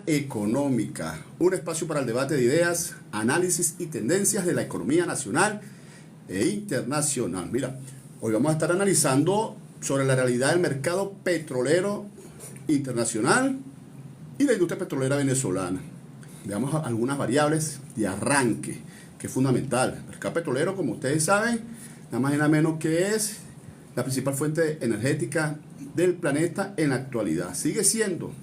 Económica, un espacio para el debate de ideas, análisis y tendencias de la economía nacional e internacional. Mira, hoy vamos a estar analizando sobre la realidad del mercado petrolero internacional y la industria petrolera venezolana. Veamos algunas variables de arranque, que es fundamental. El mercado petrolero, como ustedes saben, nada más y nada menos que es la principal fuente energética del planeta en la actualidad. Sigue siendo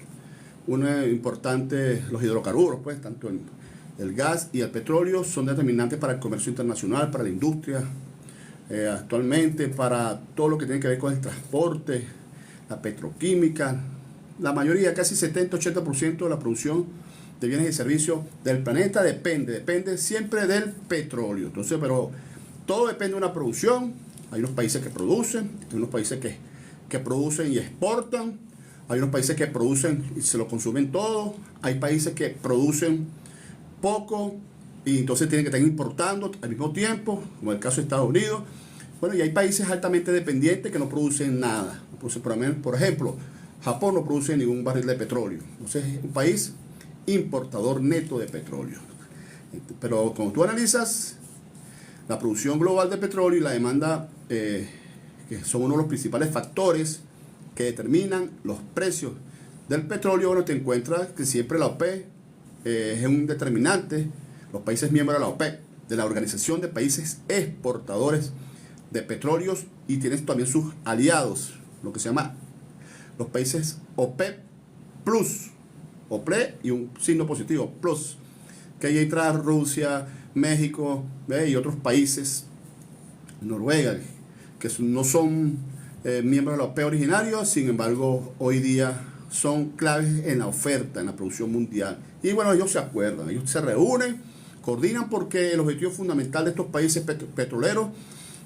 una importante, los hidrocarburos, pues, tanto el gas y el petróleo son determinantes para el comercio internacional, para la industria, actualmente, para todo lo que tiene que ver con el transporte, la petroquímica. La mayoría, casi 70-80% de la producción de bienes y servicios del planeta depende siempre del petróleo. Entonces, pero todo depende de una producción. Hay unos países que producen, hay unos países que producen y exportan, hay unos países que producen y se lo consumen todo, hay países que producen poco y entonces tienen que estar importando al mismo tiempo, como el caso de Estados Unidos. Bueno, y hay países altamente dependientes que no producen nada. Por ejemplo, Japón no produce ningún barril de petróleo. Entonces es un país importador neto de petróleo. Pero cuando tú analizas la producción global de petróleo y la demanda, que son uno de los principales factores que determinan los precios del petróleo, bueno, te encuentras que siempre la OPEP es un determinante, los países miembros de la OPEP, de la Organización de Países Exportadores de Petróleos, y tienes también sus aliados, lo que se llama los países OPEP Plus, OPEP y un signo positivo, Plus, que ahí entra Rusia, México, y otros países, Noruega, que no son miembros de la OPEP originarios, sin embargo, hoy día son claves en la oferta, en la producción mundial. Y bueno, ellos se acuerdan, ellos se reúnen, coordinan, porque el objetivo fundamental de estos países petroleros,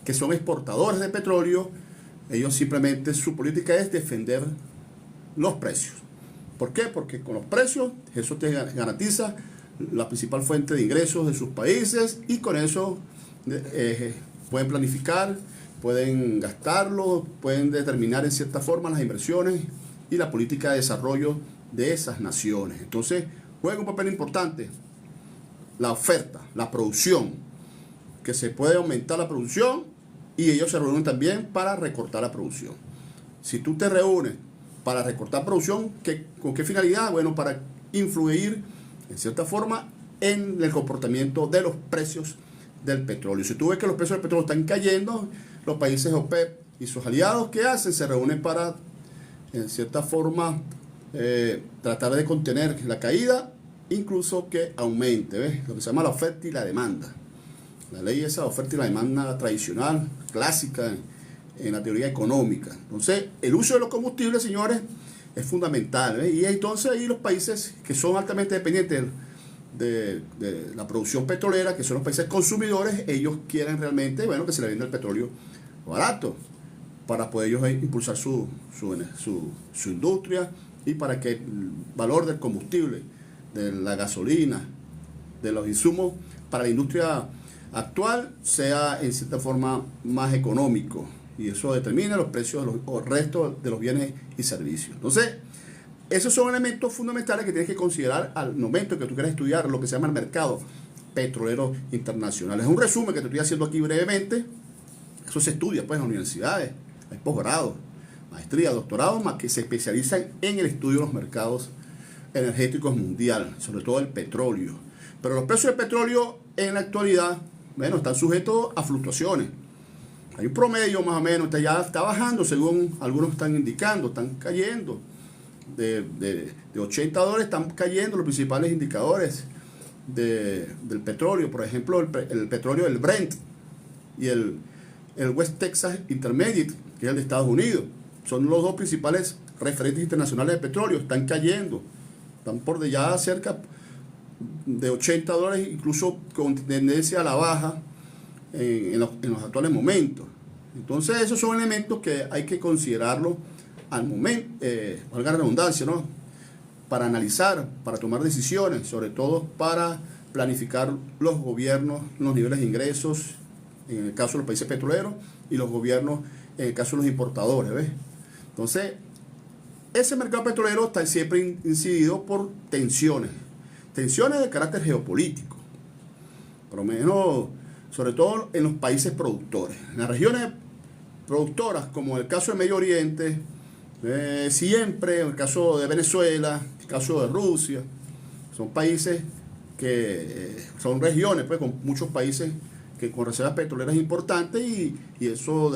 que son exportadores de petróleo, ellos simplemente, su política es defender los precios. ¿Por qué? Porque con los precios, eso te garantiza la principal fuente de ingresos de sus países, y con eso pueden planificar, pueden gastarlo, pueden determinar en cierta forma las inversiones y la política de desarrollo de esas naciones. Entonces juega un papel importante la oferta, la producción, que se puede aumentar la producción, y ellos se reúnen también para recortar la producción. Si tú te reúnes para recortar producción, ¿con qué finalidad? Bueno, para influir en cierta forma en el comportamiento de los precios del petróleo. Si tú ves que los precios del petróleo están cayendo, los países OPEP y sus aliados, ¿qué hacen? Se reúnen para, en cierta forma, tratar de contener la caída, incluso que aumente, ¿ves? Lo que se llama la oferta y la demanda. La ley esa, la oferta y la demanda tradicional, clásica en la teoría económica. Entonces, el uso de los combustibles, señores, es fundamental, ¿ves? Y entonces ahí los países que son altamente dependientes de la producción petrolera, que son los países consumidores, ellos quieren realmente, bueno, que se le venda el petróleo barato, para poder ellos impulsar su industria, y para que el valor del combustible, de la gasolina, de los insumos para la industria actual sea en cierta forma más económico, y eso determina los precios de los restos de los bienes y servicios. Entonces, esos son elementos fundamentales que tienes que considerar al momento que tú quieras estudiar lo que se llama el mercado petrolero internacional. Es un resumen que te estoy haciendo aquí brevemente. Eso se estudia pues en las universidades, hay posgrado, maestría, doctorado, más que se especializan en el estudio de los mercados energéticos mundiales, sobre todo el petróleo. Pero los precios del petróleo en la actualidad, bueno, están sujetos a fluctuaciones. Hay un promedio más o menos, ya está bajando según algunos están indicando, están cayendo. De $80 están cayendo los principales indicadores del petróleo. Por ejemplo, el petróleo del Brent y el West Texas Intermediate, que es el de Estados Unidos. Son los dos principales referentes internacionales de petróleo, están cayendo. Están por de ya cerca de $80, incluso con tendencia a la baja en los actuales momentos. Entonces esos son elementos que hay que considerarlo al momento, valga la redundancia, ¿no? Para analizar, para tomar decisiones, sobre todo para planificar los gobiernos, los niveles de ingresos, en el caso de los países petroleros, y los gobiernos en el caso de los importadores, ¿ves? Entonces, ese mercado petrolero está siempre incidido por tensiones de carácter geopolítico, por lo menos, sobre todo en los países productores. En las regiones productoras, como el caso de Medio Oriente, siempre, en el caso de Venezuela, el caso de Rusia, son países que son regiones, pues, con muchos países que con reservas petroleras importantes y eso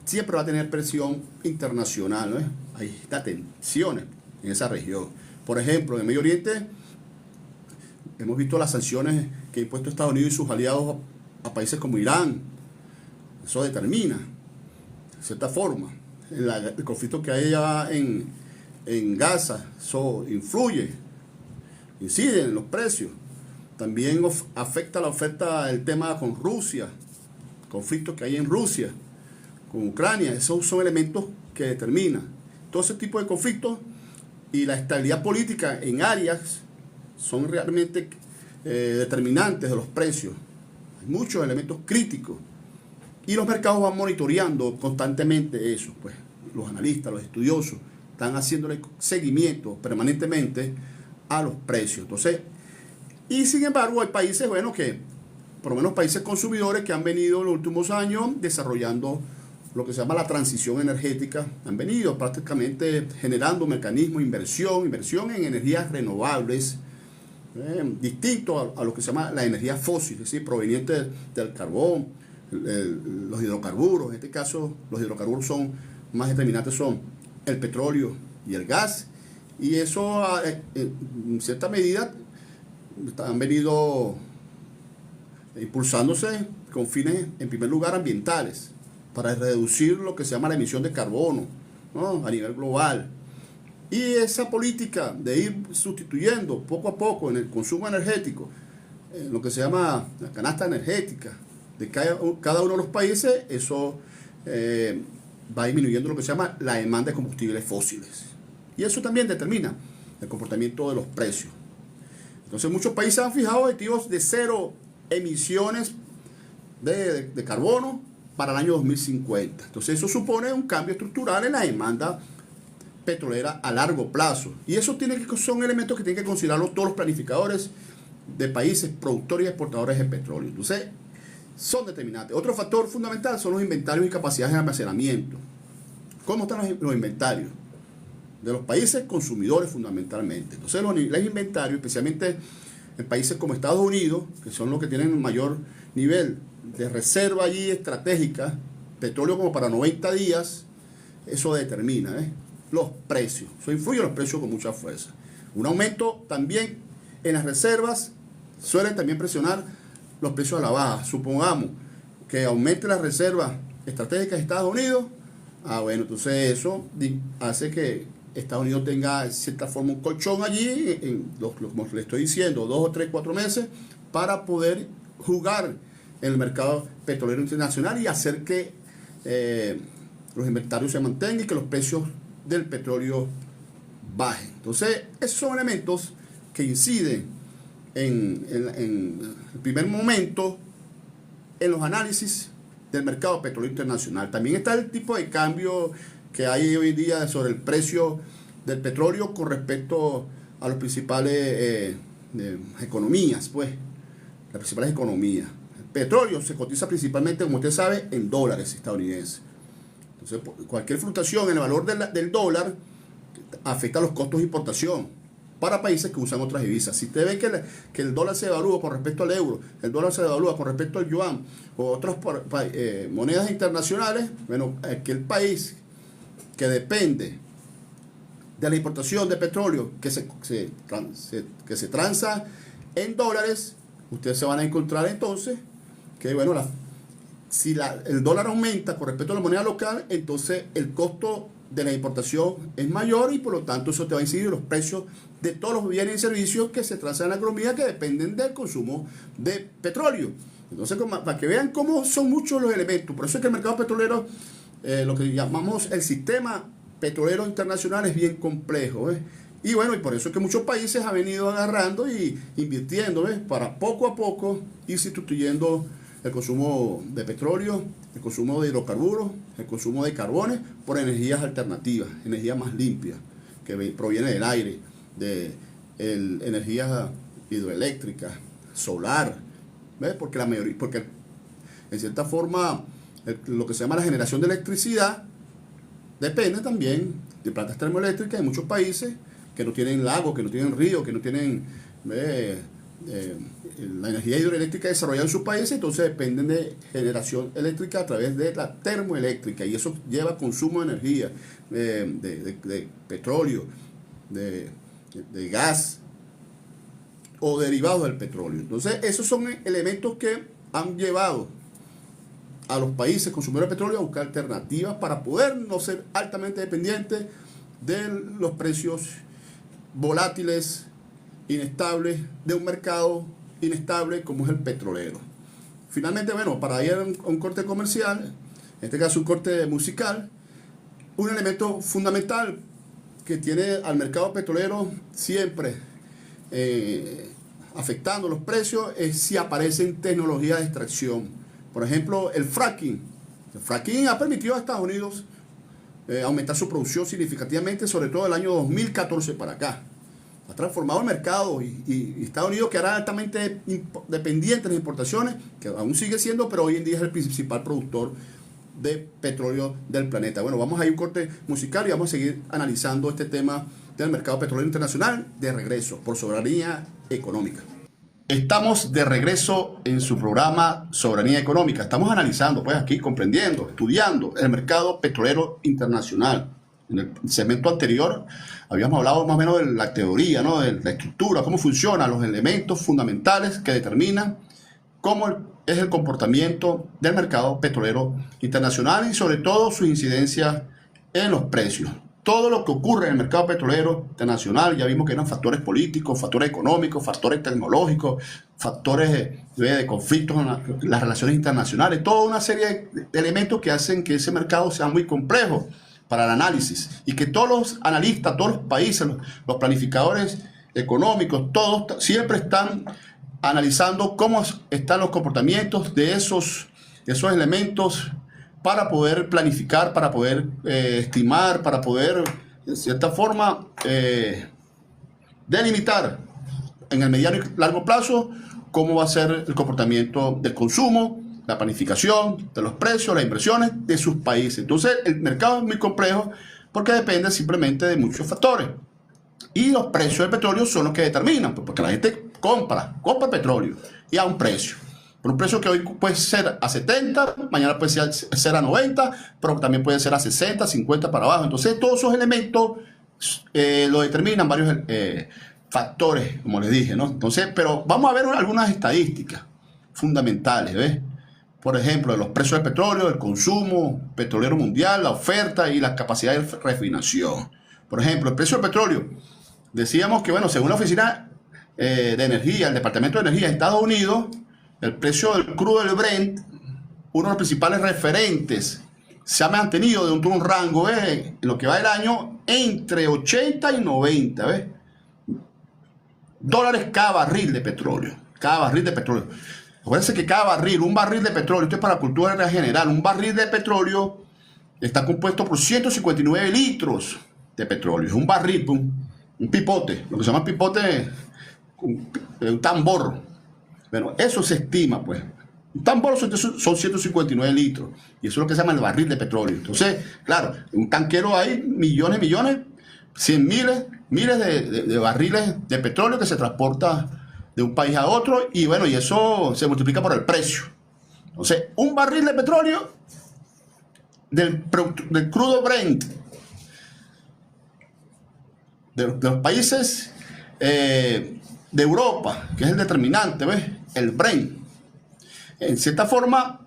siempre va a tener presión internacional, ¿no? Hay tensiones en esa región. Por ejemplo, en el Medio Oriente hemos visto las sanciones que ha impuesto Estados Unidos y sus aliados a países como Irán. Eso determina, de cierta forma, el conflicto que hay allá en Gaza. Eso incide en los precios. También afecta la oferta, el tema con Rusia, conflictos que hay en Rusia, con Ucrania. Esos son elementos que determinan todo ese tipo de conflictos, y la estabilidad política en áreas son realmente determinantes de los precios. Hay muchos elementos críticos y los mercados van monitoreando constantemente eso. Pues los analistas, los estudiosos están haciéndole seguimiento permanentemente a los precios. Entonces, y sin embargo hay países, bueno, que por lo menos países consumidores que han venido en los últimos años desarrollando lo que se llama la transición energética, han venido prácticamente generando mecanismos de inversión en energías renovables, distinto a lo que se llama la energía fósil, es decir, proveniente del carbón, los hidrocarburos. En este caso, los hidrocarburos son más determinantes, son el petróleo y el gas, y eso en cierta medida han venido impulsándose con fines, en primer lugar, ambientales, para reducir lo que se llama la emisión de carbono, ¿no?, a nivel global. Y esa política de ir sustituyendo poco a poco en el consumo energético, lo que se llama la canasta energética de cada uno de los países, eso va disminuyendo lo que se llama la demanda de combustibles fósiles. Y eso también determina el comportamiento de los precios. Entonces muchos países han fijado objetivos de cero emisiones de carbono para el año 2050. Entonces eso supone un cambio estructural en la demanda petrolera a largo plazo. Y eso son elementos que tienen que considerarlo todos los planificadores de países productores y exportadores de petróleo. Entonces son determinantes. Otro factor fundamental son los inventarios y capacidades de almacenamiento. ¿Cómo están los inventarios? De los países consumidores fundamentalmente. Entonces los inventarios, especialmente en países como Estados Unidos, que son los que tienen el mayor nivel de reserva allí estratégica, petróleo como para 90 días, eso determina los precios. Eso influye en los precios con mucha fuerza. Un aumento también en las reservas suele también presionar los precios a la baja. Supongamos que aumente las reservas estratégicas de Estados Unidos, bueno, entonces eso hace que Estados Unidos tenga, de cierta forma, un colchón allí, como le estoy diciendo, 2 o 3, 4 meses, para poder jugar en el mercado petrolero internacional y hacer que los inventarios se mantengan y que los precios del petróleo bajen. Entonces, esos son elementos que inciden en el primer momento en los análisis del mercado petrolero internacional. También está el tipo de cambio que hay hoy día sobre el precio del petróleo con respecto a las principales economías, pues, las principales economías. El petróleo se cotiza principalmente, como usted sabe, en dólares estadounidenses. Entonces, cualquier fluctuación en el valor del dólar afecta a los costos de importación para países que usan otras divisas. Si usted ve que el dólar se devalúa con respecto al euro, el dólar se devalúa con respecto al yuan o otras monedas internacionales, bueno, aquel país que depende de la importación de petróleo que se transa en dólares, ustedes se van a encontrar entonces que, bueno, si el dólar aumenta con respecto a la moneda local, entonces el costo de la importación es mayor y por lo tanto eso te va a incidir en los precios de todos los bienes y servicios que se transan en la economía que dependen del consumo de petróleo. Entonces, para que vean cómo son muchos los elementos, por eso es que el mercado petrolero, lo que llamamos el sistema petrolero internacional, es bien complejo, y bueno, y por eso es que muchos países han venido agarrando y invirtiendo, para poco a poco ir sustituyendo el consumo de petróleo, el consumo de hidrocarburos, el consumo de carbones por energías alternativas, energías más limpias. que proviene del aire, de energía hidroeléctrica, solar, ¿ves? Porque en cierta forma lo que se llama la generación de electricidad depende también de plantas termoeléctricas en muchos países que no tienen lagos, que no tienen ríos, que no tienen la energía hidroeléctrica desarrollada en sus países, entonces dependen de generación eléctrica a través de la termoeléctrica, y eso lleva consumo de energía, de petróleo, de gas o derivados del petróleo. Entonces esos son elementos que han llevado a los países consumidores de petróleo a buscar alternativas para poder no ser altamente dependientes de los precios volátiles, inestables, de un mercado inestable como es el petrolero. Finalmente, bueno, para ir a un corte comercial, en este caso un corte musical, un elemento fundamental que tiene al mercado petrolero siempre afectando los precios es si aparecen tecnologías de extracción. Por ejemplo, el fracking. El fracking ha permitido a Estados Unidos aumentar su producción significativamente, sobre todo el año 2014 para acá. Ha transformado el mercado y Estados Unidos, que era altamente dependiente de las importaciones, que aún sigue siendo, pero hoy en día es el principal productor de petróleo del planeta. Bueno, vamos a ir a un corte musical y vamos a seguir analizando este tema del mercado petrolero internacional de regreso por Soberanía Económica. Estamos de regreso en su programa Soberanía Económica. Estamos analizando, pues aquí, comprendiendo, estudiando el mercado petrolero internacional. En el segmento anterior habíamos hablado más o menos de la teoría, ¿no? De la estructura, cómo funcionan los elementos fundamentales que determinan cómo es el comportamiento del mercado petrolero internacional y sobre todo sus incidencias en los precios. Todo lo que ocurre en el mercado petrolero internacional, ya vimos que eran factores políticos, factores económicos, factores tecnológicos, factores de conflictos en las relaciones internacionales, toda una serie de elementos que hacen que ese mercado sea muy complejo para el análisis y que todos los analistas, todos los países, los planificadores económicos, todos siempre están analizando cómo están los comportamientos de esos elementos para poder planificar, para poder estimar, para poder, de cierta forma, delimitar en el mediano y largo plazo cómo va a ser el comportamiento del consumo, la planificación de los precios, las inversiones de sus países. Entonces, el mercado es muy complejo porque depende simplemente de muchos factores. Y los precios del petróleo son los que determinan, pues, porque la gente compra petróleo y a un precio. Por un precio que hoy puede ser a 70, mañana puede ser a 90, pero también puede ser a 60, 50 para abajo. Entonces, todos esos elementos lo determinan varios factores, como les dije, ¿no? Entonces, pero vamos a ver algunas estadísticas fundamentales, ¿ves? Por ejemplo, los precios del petróleo, el consumo petrolero mundial, la oferta y la capacidad de refinación. Por ejemplo, el precio del petróleo. Decíamos que, bueno, según la Oficina de Energía, el Departamento de Energía de Estados Unidos, el precio del crudo del Brent, uno de los principales referentes, se ha mantenido dentro de un rango, ¿ves? En lo que va del año, entre 80 y 90, ¿ves? Dólares cada barril de petróleo. Cada barril de petróleo. Acuérdense que cada barril, un barril de petróleo, esto es para cultura general, un barril de petróleo está compuesto por 159 litros de petróleo. Es un barril, un pipote, lo que se llama pipote, un tambor. Bueno, eso se estima, pues. Un tambor son 159 litros. Y eso es lo que se llama el barril de petróleo. Entonces, claro, en un tanquero hay millones, miles de barriles de petróleo que se transporta de un país a otro. Y bueno, y eso se multiplica por el precio. Entonces, un barril de petróleo del crudo Brent de los países de Europa, que es el determinante, ¿ves? El Brent, en cierta forma,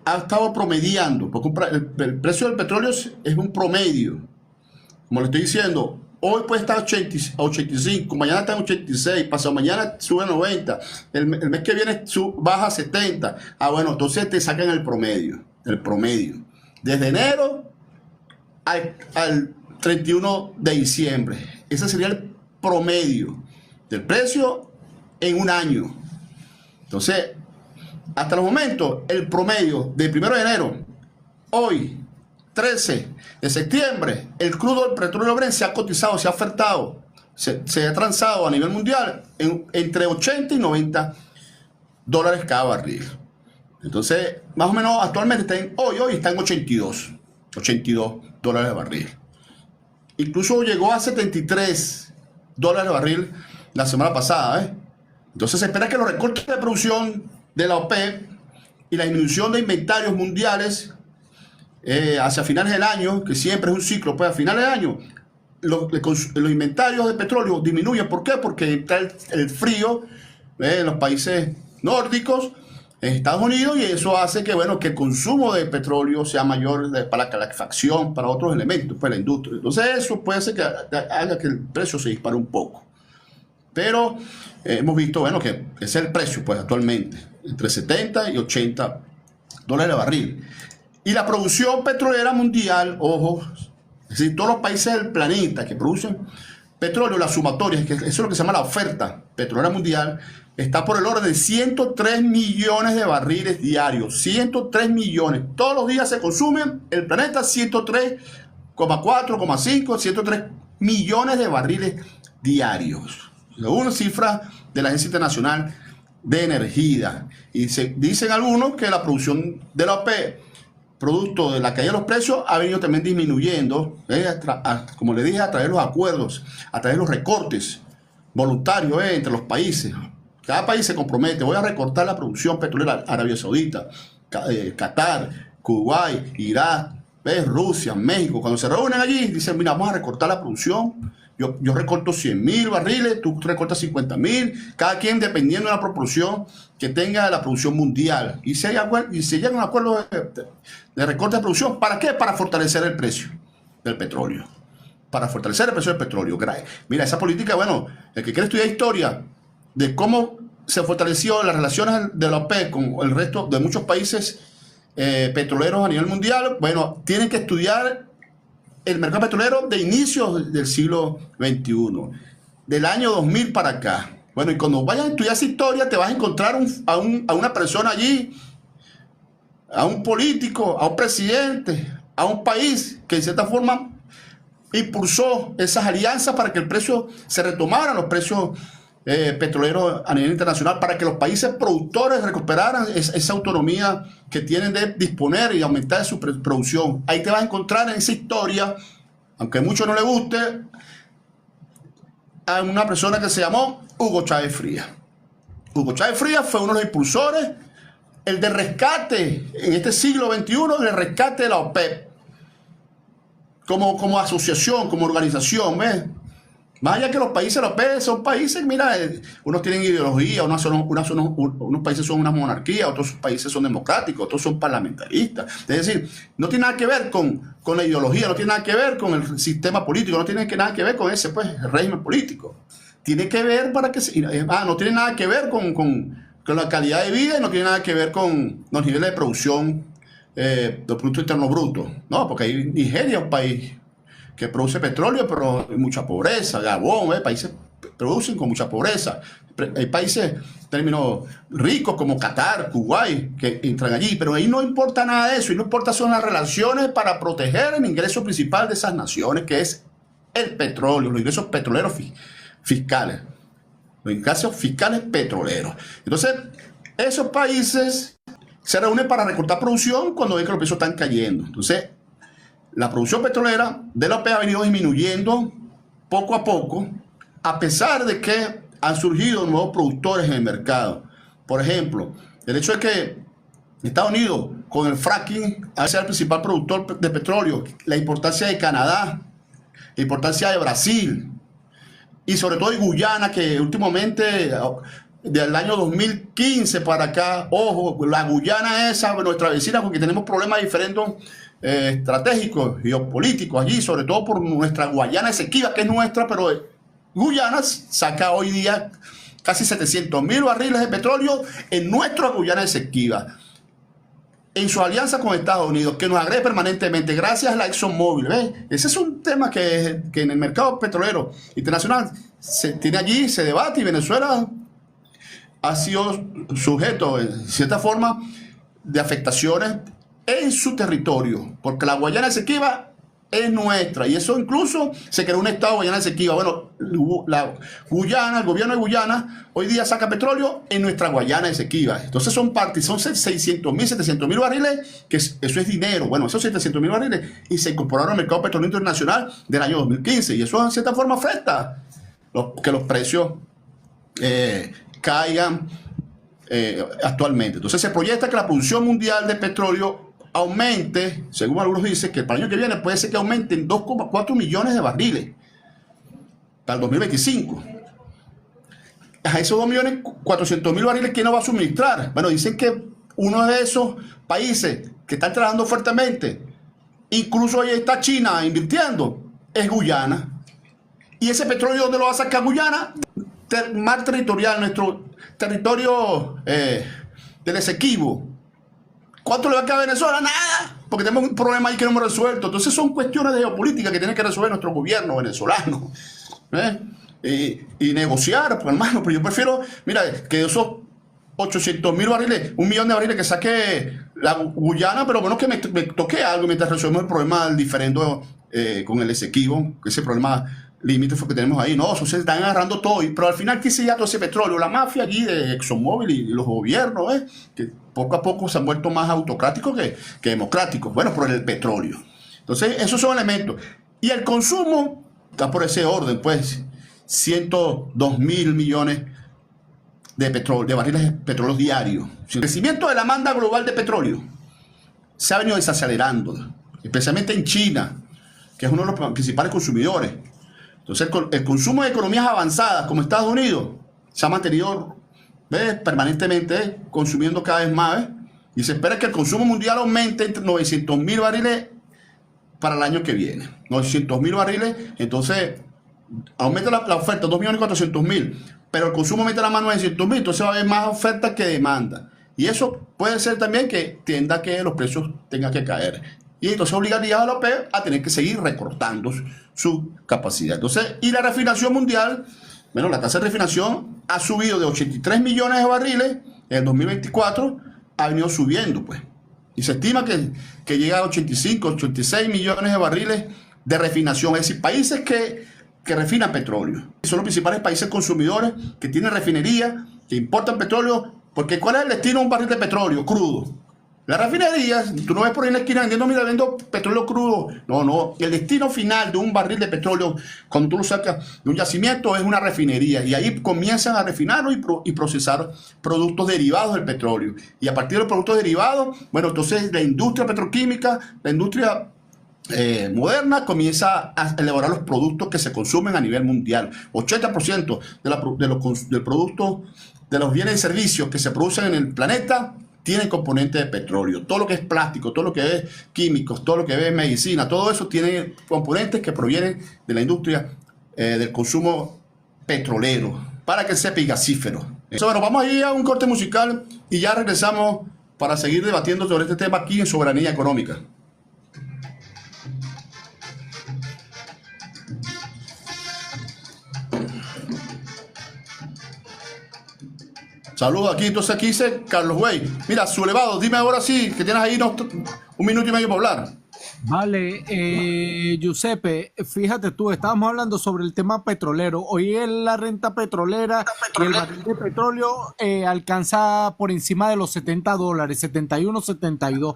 ha estado promediando, porque el precio del petróleo es un promedio. Como le estoy diciendo, hoy puede estar a 85, mañana está en 86, pasado mañana sube a 90, el mes que viene baja a 70. Ah, bueno, entonces te sacan el promedio. Desde enero al 31 de diciembre. Ese sería el promedio del precio en un año. Entonces, hasta el momento, el promedio del 1 de enero, hoy, 13 de septiembre, el crudo del petróleo Brent se ha cotizado, se ha ofertado, se ha transado a nivel mundial entre 80 y 90 dólares cada barril. Entonces, más o menos actualmente hoy está en 82 dólares de barril. Incluso llegó a 73 dólares de barril la semana pasada, ¿eh? Entonces se espera que los recortes de producción de la OPEP y la disminución de inventarios mundiales hacia finales del año, que siempre es un ciclo, pues a finales del año los inventarios de petróleo disminuyen. ¿Por qué? Porque está el frío en los países nórdicos, en Estados Unidos, y eso hace que, bueno, que el consumo de petróleo sea mayor para la calefacción, para otros elementos, para la industria. Entonces eso puede hacer que haga que el precio se dispare un poco. Pero hemos visto, bueno, que ese es el precio, pues, actualmente, entre 70 y 80 dólares de barril. Y la producción petrolera mundial, ojo, es decir, todos los países del planeta que producen petróleo, las sumatorias, que eso es lo que se llama la oferta petrolera mundial, está por el orden de 103 millones de barriles diarios. 103 millones. Todos los días se consumen el planeta 103,4,5, 103 millones de barriles diarios. Según una cifra de la Agencia Internacional de Energía. Y dicen algunos que la producción de la OPEP, producto de la caída de los precios, ha venido también disminuyendo, como le dije, a través de los acuerdos, a través de los recortes voluntarios entre los países. Cada país se compromete: voy a recortar la producción petrolera. Arabia Saudita, Qatar, Kuwait, Irak, Rusia, México. Cuando se reúnen allí, dicen: mira, vamos a recortar la producción. Yo recorto 100.000 barriles, tú recortas 50.000, cada quien dependiendo de la proporción que tenga de la producción mundial. Y se llega a un acuerdo de recorte de producción. ¿Para qué? Para fortalecer el precio del petróleo. Para fortalecer el precio del petróleo. Mira, esa política, bueno, el que quiere estudiar historia de cómo se fortaleció las relaciones de la OPEP con el resto de muchos países petroleros a nivel mundial, bueno, tienen que estudiar el mercado petrolero de inicios del siglo XXI, del año 2000 para acá. Bueno, y cuando vayas a estudiar esa historia, te vas a encontrar a una persona allí, a un político, a un presidente, a un país que en cierta forma impulsó esas alianzas para que el precio se retomara, los precios petroleros a nivel internacional, para que los países productores recuperaran esa autonomía que tienen de disponer y aumentar su producción. Ahí te vas a encontrar en esa historia, aunque a muchos no les guste, a una persona que se llamó Hugo Chávez Frías. Hugo Chávez Frías fue uno de los impulsores, el de rescate en este siglo XXI, el rescate de la OPEP como asociación, como organización, ¿ves? Más allá que los países de la OPEP son países, mira, unos tienen ideología, unos países son una monarquía, otros países son democráticos, otros son parlamentaristas. Es decir, no tiene nada que ver con la ideología, no tiene nada que ver con el sistema político, no tiene nada que ver con ese régimen político. Tiene que ver no tiene nada que ver con la calidad de vida, y no tiene nada que ver con los niveles de producción del Producto Interno Bruto. No, porque hay Nigeria es un país que produce petróleo, pero hay mucha pobreza. Gabón, países producen con mucha pobreza. Hay países, términos ricos como Qatar, Kuwait, que entran allí, pero ahí no importa nada de eso. Y no importa son las relaciones para proteger el ingreso principal de esas naciones, que es el petróleo, los ingresos petroleros fiscales. Los ingresos fiscales petroleros. Entonces, esos países se reúnen para recortar producción cuando ven que los precios están cayendo. Entonces, la producción petrolera de la OPEP ha venido disminuyendo poco a poco, a pesar de que han surgido nuevos productores en el mercado. Por ejemplo, el hecho de que Estados Unidos, con el fracking, ha sido el principal productor de petróleo, la importancia de Canadá, la importancia de Brasil, y sobre todo de Guyana, que últimamente, del año 2015 para acá, ojo, la Guyana es nuestra vecina, porque tenemos problemas diferentes estratégicos, geopolíticos allí, sobre todo por nuestra Guayana Esequiba, que es nuestra, pero Guyana saca hoy día casi 700.000 barriles de petróleo en nuestra Guyana Esequiba, en su alianza con Estados Unidos, que nos agrede permanentemente, gracias a la ExxonMobil. ¿Ves? Ese es un tema que en el mercado petrolero internacional se tiene allí, se debate, y Venezuela ha sido sujeto, en cierta forma, de afectaciones en su territorio, porque la Guayana Esequiba es nuestra, y eso incluso se creó un estado Guayana Esequiba. Bueno, la Guyana, el gobierno de Guyana hoy día saca petróleo en nuestra Guayana Esequiba. Entonces son partes, son 600.000, 700.000 barriles, que eso es dinero. Bueno, esos 700.000 barriles y se incorporaron al mercado petrolero internacional del año 2015, y eso en cierta forma afecta que los precios caigan actualmente. Entonces se proyecta que la producción mundial de petróleo aumente, según algunos dicen, que para el año que viene puede ser que aumente en 2,4 millones de barriles para el 2025. A esos 2.400.000 barriles, ¿quién nos va a suministrar? Bueno, dicen que uno de esos países que están trabajando fuertemente, incluso ahí está China invirtiendo, es Guyana. ¿Y ese petróleo dónde lo va a sacar Guyana? Mar territorial, nuestro territorio del Esequibo. ¿Cuánto le va a quedar a Venezuela? Nada, porque tenemos un problema ahí que no hemos resuelto. Entonces son cuestiones de geopolítica que tiene que resolver nuestro gobierno venezolano. Y negociar, pues hermano, pero yo prefiero, mira, que esos 800.000 barriles, 1 millón de barriles que saque la Guyana, pero bueno, que me toque algo mientras resolvemos el problema del diferendo con el Esequibo, que ese problema límites que tenemos ahí. No, eso se están agarrando todo, pero al final, ¿qué se llama todo ese petróleo? La mafia allí de ExxonMobil y los gobiernos, que poco a poco se han vuelto más autocráticos que democráticos. Bueno, por el petróleo. Entonces, esos son elementos. Y el consumo está por ese orden, pues, 102.000 millones de barriles de petróleo diarios. El crecimiento de la demanda global de petróleo se ha venido desacelerando, especialmente en China, que es uno de los principales consumidores. Entonces, el consumo de economías avanzadas como Estados Unidos se ha mantenido permanentemente consumiendo cada vez más, y se espera que el consumo mundial aumente entre 900.000 barriles para el año que viene. 900.000 barriles, entonces aumenta la oferta, 2.400.000, pero el consumo aumenta la más 900.000, entonces va a haber más oferta que demanda. Y eso puede ser también que tienda a que los precios tengan que caer. Y entonces obligaría a la OPEP a tener que seguir recortando su capacidad. Entonces, y la refinación mundial, bueno, la tasa de refinación ha subido de 83 millones de barriles en el 2024, ha venido subiendo, pues. Y se estima que llega a 85, 86 millones de barriles de refinación. Es decir, países que refinan petróleo. Son los principales países consumidores que tienen refinería, que importan petróleo, porque ¿cuál es el destino de un barril de petróleo crudo? La refinería, tú no ves por ahí en la esquina vendiendo, mira, vendo petróleo crudo. No. El destino final de un barril de petróleo, cuando tú lo sacas de un yacimiento, es una refinería. Y ahí comienzan a refinarlo y procesar productos derivados del petróleo. Y a partir de los productos derivados, bueno, entonces la industria petroquímica, la industria moderna comienza a elaborar los productos que se consumen a nivel mundial. 80% del producto, de los bienes y servicios que se producen en el planeta tiene componentes de petróleo. Todo lo que es plástico, todo lo que es químicos, todo lo que es medicina, todo eso tiene componentes que provienen de la industria del consumo petrolero, para que sepa, y gasífero. Bueno, vamos a ir a un corte musical y ya regresamos para seguir debatiendo sobre este tema aquí en Soberanía Económica. Saludos, aquí dice Carlos Güey. Mira, sublevado, dime ahora sí, que tienes ahí 1 minuto y medio para hablar. Vale, Giuseppe, fíjate tú, estábamos hablando sobre el tema petrolero. Hoy la renta petrolera y el barril de petróleo alcanza por encima de los $70, 71, 72.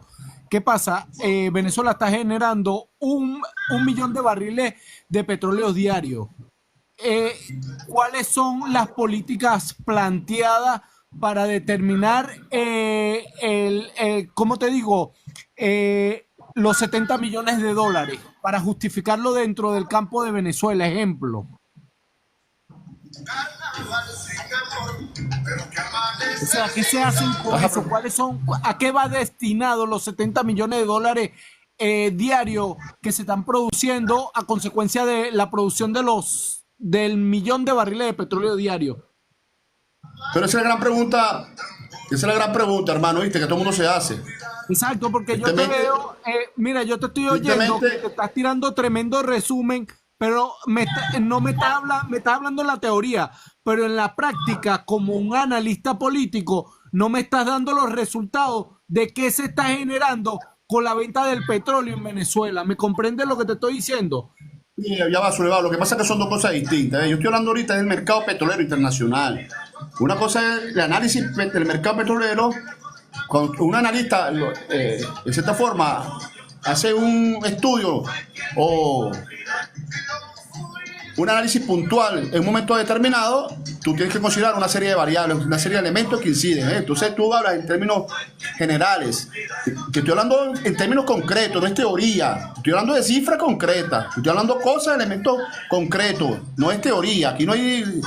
¿Qué pasa? Venezuela está generando un millón de barriles de petróleo diario. ¿Cuáles son las políticas planteadas para determinar ¿cómo te digo? Los 70 millones de dólares para justificarlo dentro del campo de Venezuela, ejemplo? O sea, ¿qué se hacen con eso? ¿Cuáles son? ¿A qué va destinado los 70 millones de dólares diarios que se están produciendo a consecuencia de la producción del millón de barriles de petróleo diario? Pero esa es la gran pregunta, hermano, ¿viste? Que todo el mundo se hace. Exacto, porque yo te veo, mira, yo te estoy oyendo, que te estás tirando tremendo resumen, pero no me estás hablando en la teoría, pero en la práctica, como un analista político, no me estás dando los resultados de qué se está generando con la venta del petróleo en Venezuela. ¿Me comprendes lo que te estoy diciendo? Y ya va, Soledad. Lo que pasa es que son dos cosas distintas. Yo estoy hablando ahorita del mercado petrolero internacional. Una cosa es el análisis del mercado petrolero. Cuando un analista, de cierta forma, hace un estudio o un análisis puntual en un momento determinado, tú tienes que considerar una serie de variables, una serie de elementos que inciden. Entonces tú hablas en términos generales, que estoy hablando en términos concretos, no es teoría, estoy hablando de cifras concretas, estoy hablando de cosas, elementos concretos, no es teoría. Aquí no hay...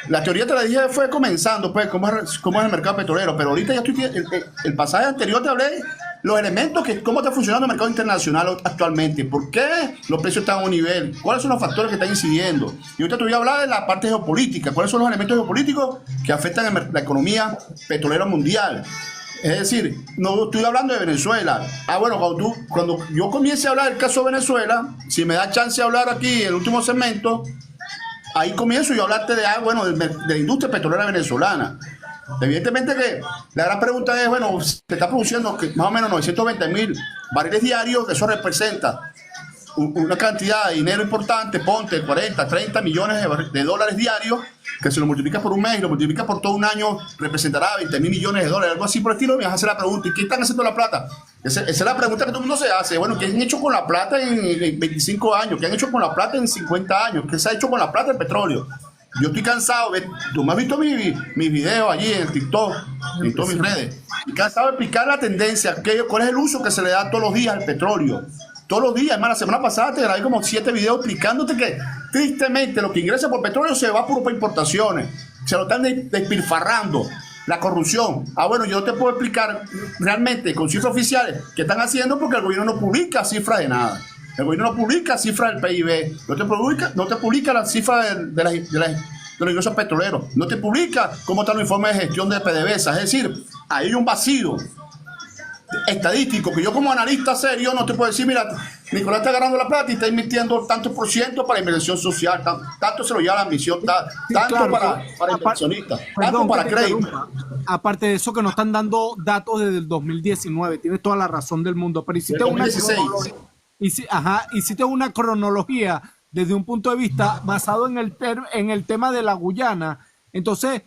La teoría te la dije fue comenzando, pues, cómo es el mercado petrolero, pero ahorita ya estoy... El pasaje anterior te hablé los elementos, cómo está funcionando el mercado internacional actualmente, por qué los precios están a un nivel, cuáles son los factores que están incidiendo. Y ahorita te voy a hablar de la parte geopolítica, cuáles son los elementos geopolíticos que afectan la economía petrolera mundial. Es decir, no estoy hablando de Venezuela. Bueno, cuando yo comience a hablar del caso de Venezuela, si me da chance de hablar aquí en el último segmento, ahí comienzo yo a hablarte de la industria petrolera venezolana. Evidentemente que la gran pregunta es, bueno, se está produciendo más o menos 920.000 barriles diarios, eso representa una cantidad de dinero importante, ponte 40, 30 millones de dólares diarios, que si lo multiplicas por un mes y lo multiplicas por todo un año, representará 20.000 millones de dólares, algo así por el estilo. Me vas a hacer la pregunta, ¿y qué están haciendo la plata? Esa es la pregunta que todo el mundo se hace. Bueno, ¿qué han hecho con la plata en 25 años? ¿Qué han hecho con la plata en 50 años? ¿Qué se ha hecho con la plata del petróleo? Yo estoy cansado, tú me has visto mis videos allí en el TikTok, en todas mis redes. Estoy cansado de explicar la tendencia, cuál es el uso que se le da todos los días al petróleo. Todos los días, hermano, la semana pasada te grabé como 7 videos explicándote que tristemente lo que ingresa por petróleo se va por importaciones. Se lo están despilfarrando. La corrupción. Bueno, yo no te puedo explicar realmente con cifras oficiales qué están haciendo porque el gobierno no publica cifras de nada. El gobierno no publica cifras del PIB, no te publica las cifras de los ingresos petroleros, no te publica cómo están los informes de gestión de PDVSA. Es decir, hay un vacío estadístico que yo como analista serio no te puedo decir, mira, Nicolás está agarrando la plata y está invirtiendo tanto por ciento para inversión social, tanto se lo lleva la admisión, tanto claro, para inversionistas, tanto para crédito. Aparte de eso que nos están dando datos desde el 2019, tienes toda la razón del mundo, pero hiciste una cronología desde un punto de vista basado en el tema de la Guyana. Entonces,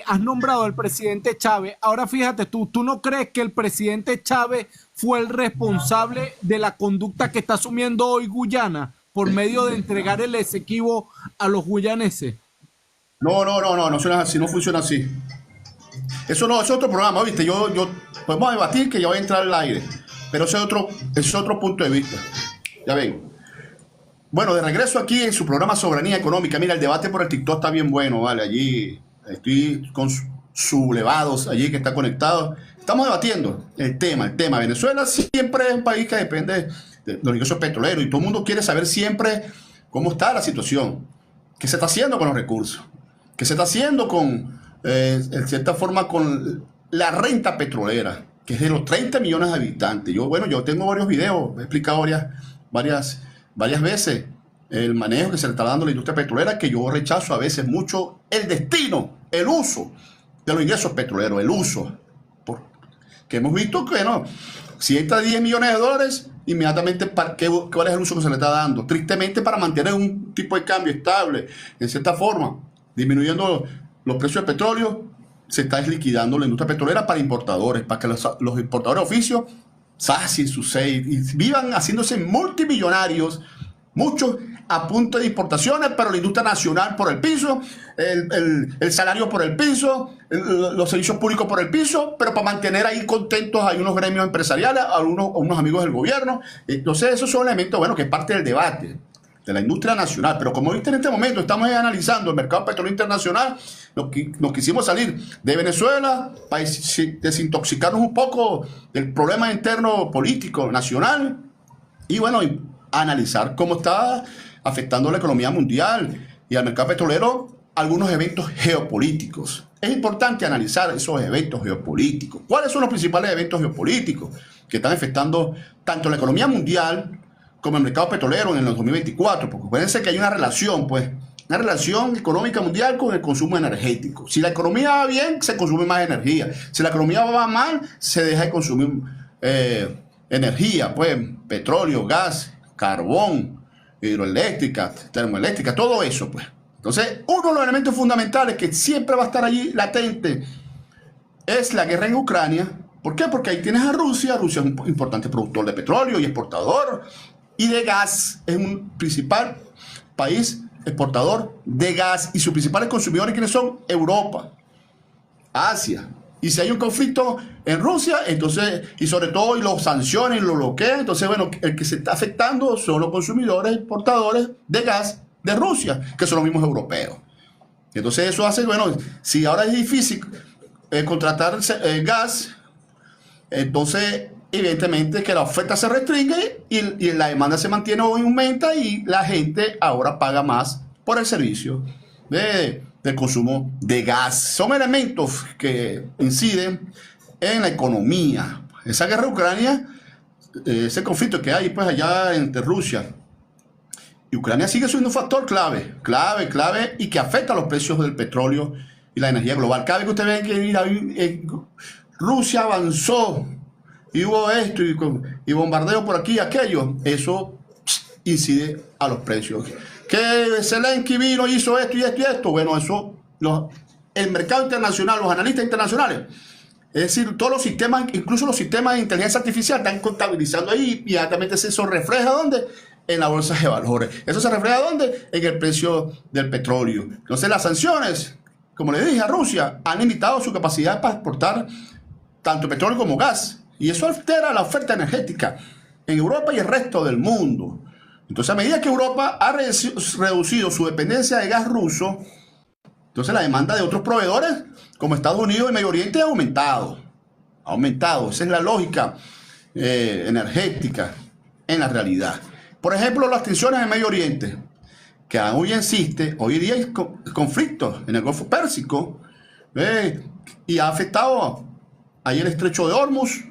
has nombrado al presidente Chávez. Ahora fíjate ¿tú no crees que el presidente Chávez fue el responsable de la conducta que está asumiendo hoy Guyana por medio de entregar el Esequibo a los guyaneses? No suena así, no funciona así. Eso no, es otro programa, ¿viste? Yo podemos debatir que ya voy a entrar al aire, pero ese es otro punto de vista. Ya ven. Bueno, de regreso aquí en su programa Soberanía Económica. Mira, el debate por el TikTok está bien bueno, ¿vale? Allí estoy con sublevados allí que está conectado. Estamos debatiendo el tema. Venezuela siempre es un país que depende de los ingresos petroleros y todo el mundo quiere saber siempre cómo está la situación, qué se está haciendo con los recursos, qué se está haciendo en cierta forma, con la renta petrolera, que es de los 30 millones de habitantes. Yo tengo varios videos, he explicado varias veces el manejo que se le está dando a la industria petrolera, que yo rechazo a veces mucho el destino, el uso de los ingresos petroleros, el uso. Que hemos visto que si entra 10 millones de dólares, inmediatamente ¿cuál es el uso que se le está dando? Tristemente para mantener un tipo de cambio estable, en cierta forma, disminuyendo los precios del petróleo, se está liquidando la industria petrolera para importadores, para que los importadores de oficio sacien su sed y vivan haciéndose multimillonarios, muchos a punto de importaciones, pero la industria nacional por el piso, el salario por el piso, los servicios públicos por el piso, pero para mantener ahí contentos hay unos gremios empresariales, unos amigos del gobierno. Entonces esos son elementos, que es parte del debate de la industria nacional. Pero como viste, en este momento estamos analizando el mercado petrolero internacional. Nos quisimos salir de Venezuela para desintoxicarnos un poco del problema interno político nacional y analizar cómo está afectando la economía mundial y al mercado petrolero algunos eventos geopolíticos. Es importante analizar esos eventos geopolíticos. ¿Cuáles son los principales eventos geopolíticos que están afectando tanto la economía mundial como el mercado petrolero en el 2024? Porque acuérdense que hay una relación económica mundial con el consumo energético. Si la economía va bien, se consume más energía. Si la economía va mal, se deja de consumir energía, pues petróleo, gas, carbón, hidroeléctrica, termoeléctrica, todo eso, pues. Entonces, uno de los elementos fundamentales que siempre va a estar allí latente es la guerra en Ucrania. ¿Por qué? Porque ahí tienes a Rusia. Rusia es un importante productor de petróleo y exportador y de gas. Es un principal país exportador de gas y sus principales consumidores, ¿quiénes son? Europa, Asia. Y si hay un conflicto en Rusia, entonces, y sobre todo y los sanciones y lo bloquean, entonces, bueno, el que se está afectando son los consumidores exportadores de gas de Rusia, que son los mismos europeos. Entonces eso hace, bueno, si ahora es difícil contratar gas, entonces evidentemente que la oferta se restringe y la demanda se mantiene o aumenta y la gente ahora paga más por el servicio del consumo de gas. Son elementos que inciden en la economía. Esa guerra de Ucrania, ese conflicto que hay pues allá entre Rusia y Ucrania sigue siendo un factor clave y que afecta a los precios del petróleo y la energía global. Cada vez que ustedes ven que Rusia avanzó y hubo esto y bombardeo por aquí y aquello, eso incide a los precios. Que Zelensky vino, hizo esto y esto y esto, bueno, eso, el mercado internacional, los analistas internacionales, es decir, todos los sistemas, incluso los sistemas de inteligencia artificial están contabilizando ahí y inmediatamente eso refleja ¿dónde? En la bolsa de valores. ¿Eso se refleja dónde? En el precio del petróleo. Entonces las sanciones, como le dije a Rusia, han limitado su capacidad para exportar tanto petróleo como gas. Y eso altera la oferta energética en Europa y el resto del mundo. Entonces, a medida que Europa ha reducido su dependencia de gas ruso, entonces la demanda de otros proveedores, como Estados Unidos y Medio Oriente, ha aumentado. Ha aumentado. Esa es la lógica energética en la realidad. Por ejemplo, las tensiones en Medio Oriente, que aún existe, hoy día hay conflictos en el Golfo Pérsico, y ha afectado ahí el estrecho de Hormuz,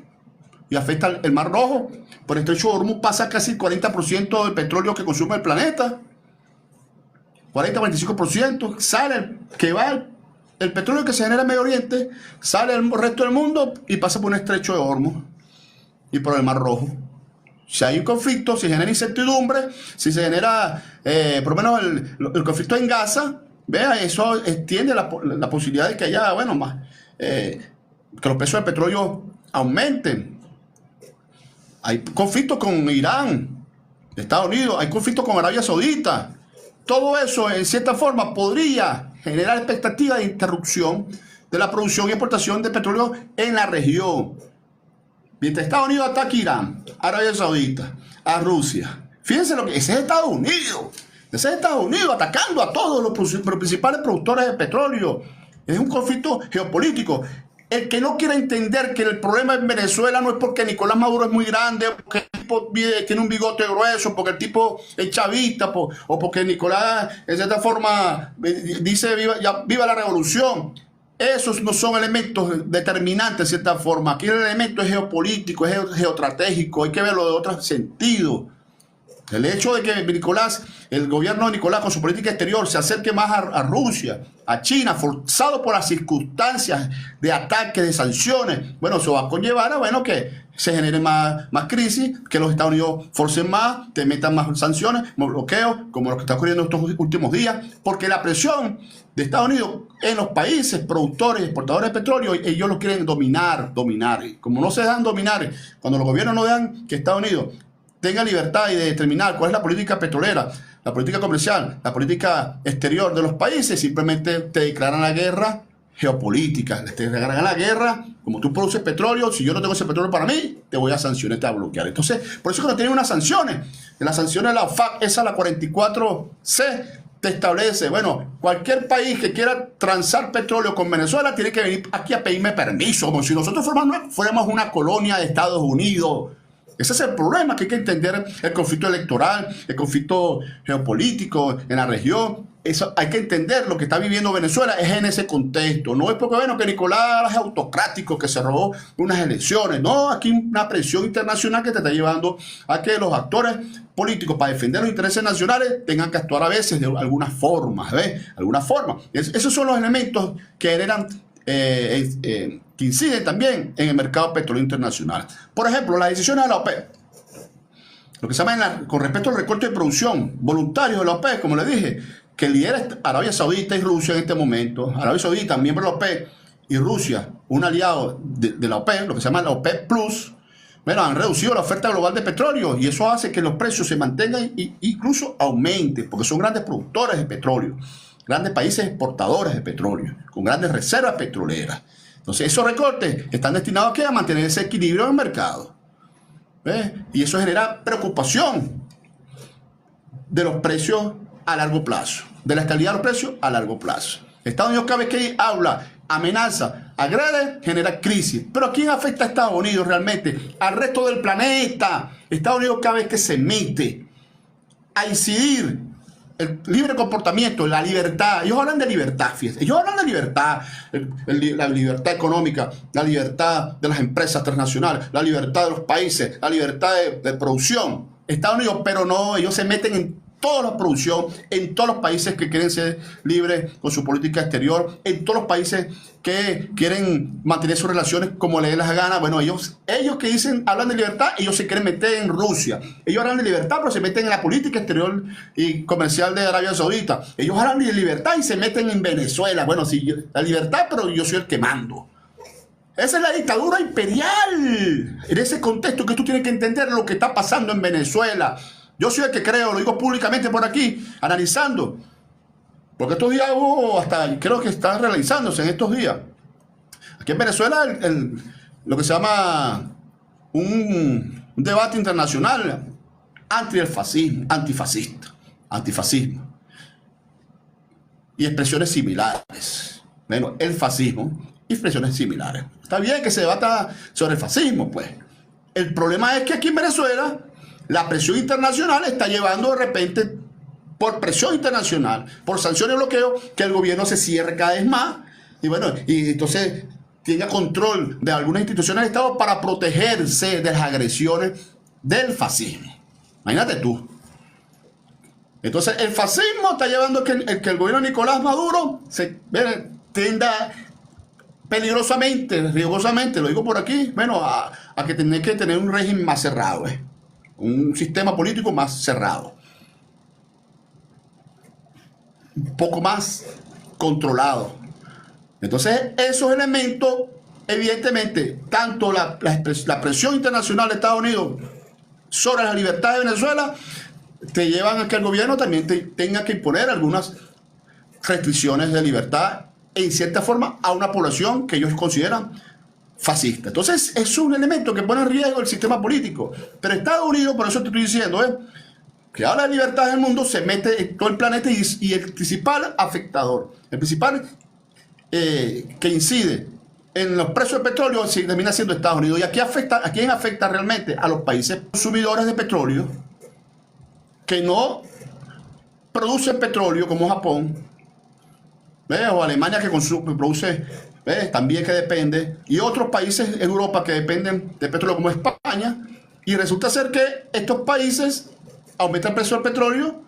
y afecta el Mar Rojo. Por el estrecho de Hormuz pasa casi el 40% del petróleo que consume el planeta. 40-45%. Sale el petróleo que se genera en Medio Oriente, sale el resto del mundo y pasa por un estrecho de Hormuz y por el Mar Rojo. Si hay un conflicto, si genera incertidumbre, si se genera, por lo menos el conflicto en Gaza, vea, eso extiende la posibilidad de que haya, bueno, más, que los precios del petróleo aumenten. Hay conflictos con Irán, Estados Unidos, hay conflictos con Arabia Saudita. Todo eso, en cierta forma, podría generar expectativas de interrupción de la producción y exportación de petróleo en la región. Mientras Estados Unidos ataca a Irán, a Arabia Saudita, a Rusia. Fíjense lo que ese es Estados Unidos. Ese es Estados Unidos atacando a todos los principales productores de petróleo. Es un conflicto geopolítico. El que no quiera entender que el problema en Venezuela no es porque Nicolás Maduro es muy grande, porque el tipo tiene un bigote grueso, porque el tipo es chavista, o porque Nicolás, en cierta forma, dice viva la revolución. Esos no son elementos determinantes, de cierta forma. Aquí el elemento es geopolítico, es geoestratégico, hay que verlo de otro sentido. El hecho de que Nicolás, el gobierno de Nicolás con su política exterior se acerque más a Rusia, a China, forzado por las circunstancias de ataques, de sanciones, bueno, eso va a conllevar a bueno, que se genere más crisis, que los Estados Unidos forcen más, te metan más sanciones, más bloqueos, como lo que está ocurriendo estos últimos días, porque la presión de Estados Unidos en los países productores y exportadores de petróleo, ellos lo quieren dominar. Y como no se dejan dominar, cuando los gobiernos no dejan que Estados Unidos tenga libertad y de determinar cuál es la política petrolera, la política comercial, la política exterior de los países, simplemente te declaran la guerra geopolítica, te declaran la guerra, como tú produces petróleo, si yo no tengo ese petróleo para mí, te voy a sancionar, te voy a bloquear. Entonces, por eso que no tienen unas sanciones. En las sanciones de la OFAC, esa la 44C, te establece, bueno, cualquier país que quiera transar petróleo con Venezuela tiene que venir aquí a pedirme permiso, como si nosotros fuéramos una colonia de Estados Unidos. Ese es el problema, que hay que entender el conflicto electoral, el conflicto geopolítico en la región. Eso, hay que entender lo que está viviendo Venezuela es en ese contexto. No es porque, bueno, que Nicolás es autocrático, que se robó unas elecciones. No, aquí una presión internacional que te está llevando a que los actores políticos, para defender los intereses nacionales, tengan que actuar a veces de alguna forma, ¿ves? Alguna forma. Esos son los elementos que generan que inciden también en el mercado petrolero internacional. Por ejemplo, las decisiones de la OPEP, lo que se llama con respecto al recorte de producción voluntario de la OPEP, como le dije, que lidera Arabia Saudita y Rusia en este momento. Arabia Saudita, miembro de la OPEP, y Rusia, un aliado de la OPEP, lo que se llama la OPEP Plus, bueno, han reducido la oferta global de petróleo y eso hace que los precios se mantengan e incluso aumenten, porque son grandes productores de petróleo, grandes países exportadores de petróleo, con grandes reservas petroleras. Entonces, esos recortes están destinados a mantener ese equilibrio en el mercado. ¿Ves? Y eso genera preocupación de los precios a largo plazo, de la estabilidad de los precios a largo plazo. Estados Unidos cada vez que habla, amenaza, agrede, genera crisis. Pero ¿a quién afecta a Estados Unidos realmente? Al resto del planeta. Estados Unidos cada vez que se mete a incidir el libre comportamiento, la libertad. Ellos hablan de libertad, fíjense. Ellos hablan de libertad, la libertad económica, la libertad de las empresas transnacionales, la libertad de los países, la libertad de producción. Estados Unidos, pero no, ellos se meten en toda la producción, en todos los países que quieren ser libres con su política exterior, en todos los países que quieren mantener sus relaciones como les dé la gana. Bueno, ellos que dicen, hablan de libertad, ellos se quieren meter en Rusia. Ellos hablan de libertad, pero se meten en la política exterior y comercial de Arabia Saudita. Ellos hablan de libertad y se meten en Venezuela. Bueno, sí, la libertad, pero yo soy el que mando. Esa es la dictadura imperial. En ese contexto que tú tienes que entender lo que está pasando en Venezuela. Yo soy el que creo, lo digo públicamente por aquí, analizando. Porque estos días hubo, hasta creo que están realizándose en estos días. Aquí en Venezuela, lo que se llama un debate internacional antifascismo. Y expresiones similares. Bueno, el fascismo y expresiones similares. Está bien que se debata sobre el fascismo, pues. El problema es que aquí en Venezuela la presión internacional está llevando de repente, por presión internacional, por sanciones y bloqueo, que el gobierno se cierre cada vez más y bueno, y entonces tenga control de algunas instituciones del Estado para protegerse de las agresiones del fascismo. Imagínate tú. Entonces el fascismo está llevando que el gobierno de Nicolás Maduro se tienda peligrosamente, riesgosamente, lo digo por aquí, bueno, a que tener que tener un régimen más cerrado, un sistema político más cerrado, un poco más controlado. Entonces esos elementos, evidentemente, tanto la presión internacional de Estados Unidos sobre la libertad de Venezuela, te llevan a que el gobierno también tenga que imponer algunas restricciones de libertad en cierta forma a una población que ellos consideran fascista. Entonces es un elemento que pone en riesgo el sistema político. Pero Estados Unidos, por eso te estoy diciendo, que ahora la libertad del mundo se mete en todo el planeta y el principal afectador, el principal que incide en los precios del petróleo termina siendo Estados Unidos. ¿Y aquí afecta, a quién afecta realmente? A los países consumidores de petróleo que no producen petróleo, como Japón, o Alemania, que produce también, que depende, y otros países en Europa que dependen de petróleo, como España, y resulta ser que estos países aumentan el precio del petróleo,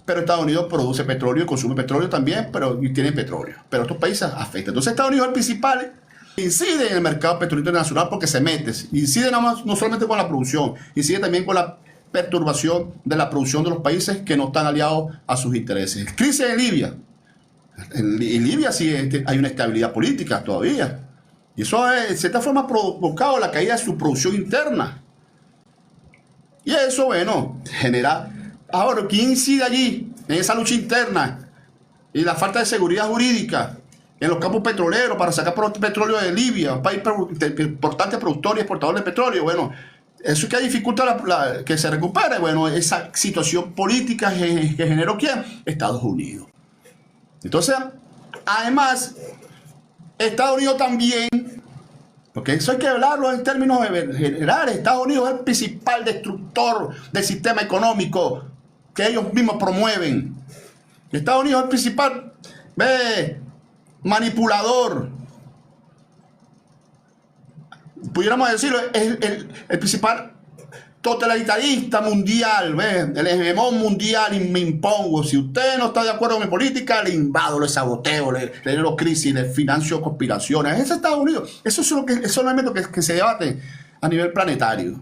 pero Estados Unidos produce petróleo y consume petróleo también, y tiene petróleo, pero estos países afectan. Entonces Estados Unidos es el principal, incide en el mercado petrolero internacional porque se mete, incide no solamente con la producción, incide también con la perturbación de la producción de los países que no están aliados a sus intereses. Crisis en Libia. En Libia sí hay una estabilidad política todavía. Y eso de cierta forma ha provocado la caída de su producción interna. Y eso, bueno, genera... Ahora, ¿quién incide allí en esa lucha interna? Y la falta de seguridad jurídica en los campos petroleros para sacar petróleo de Libia, un país importante productor y exportador de petróleo. Bueno, eso que dificulta que se recupere. Bueno, esa situación política que generó ¿quién? Estados Unidos. Entonces, además, Estados Unidos también, porque eso hay que hablarlo en términos generales, Estados Unidos es el principal destructor del sistema económico que ellos mismos promueven. Estados Unidos es el principal manipulador, pudiéramos decirlo, es el principal totalitarista mundial, ¿ves? El hegemón mundial y me impongo. Si usted no está de acuerdo con mi política, le invado, le saboteo, le genero crisis, le financio conspiraciones. Ese es Estados Unidos. Eso es son elementos que se debaten a nivel planetario.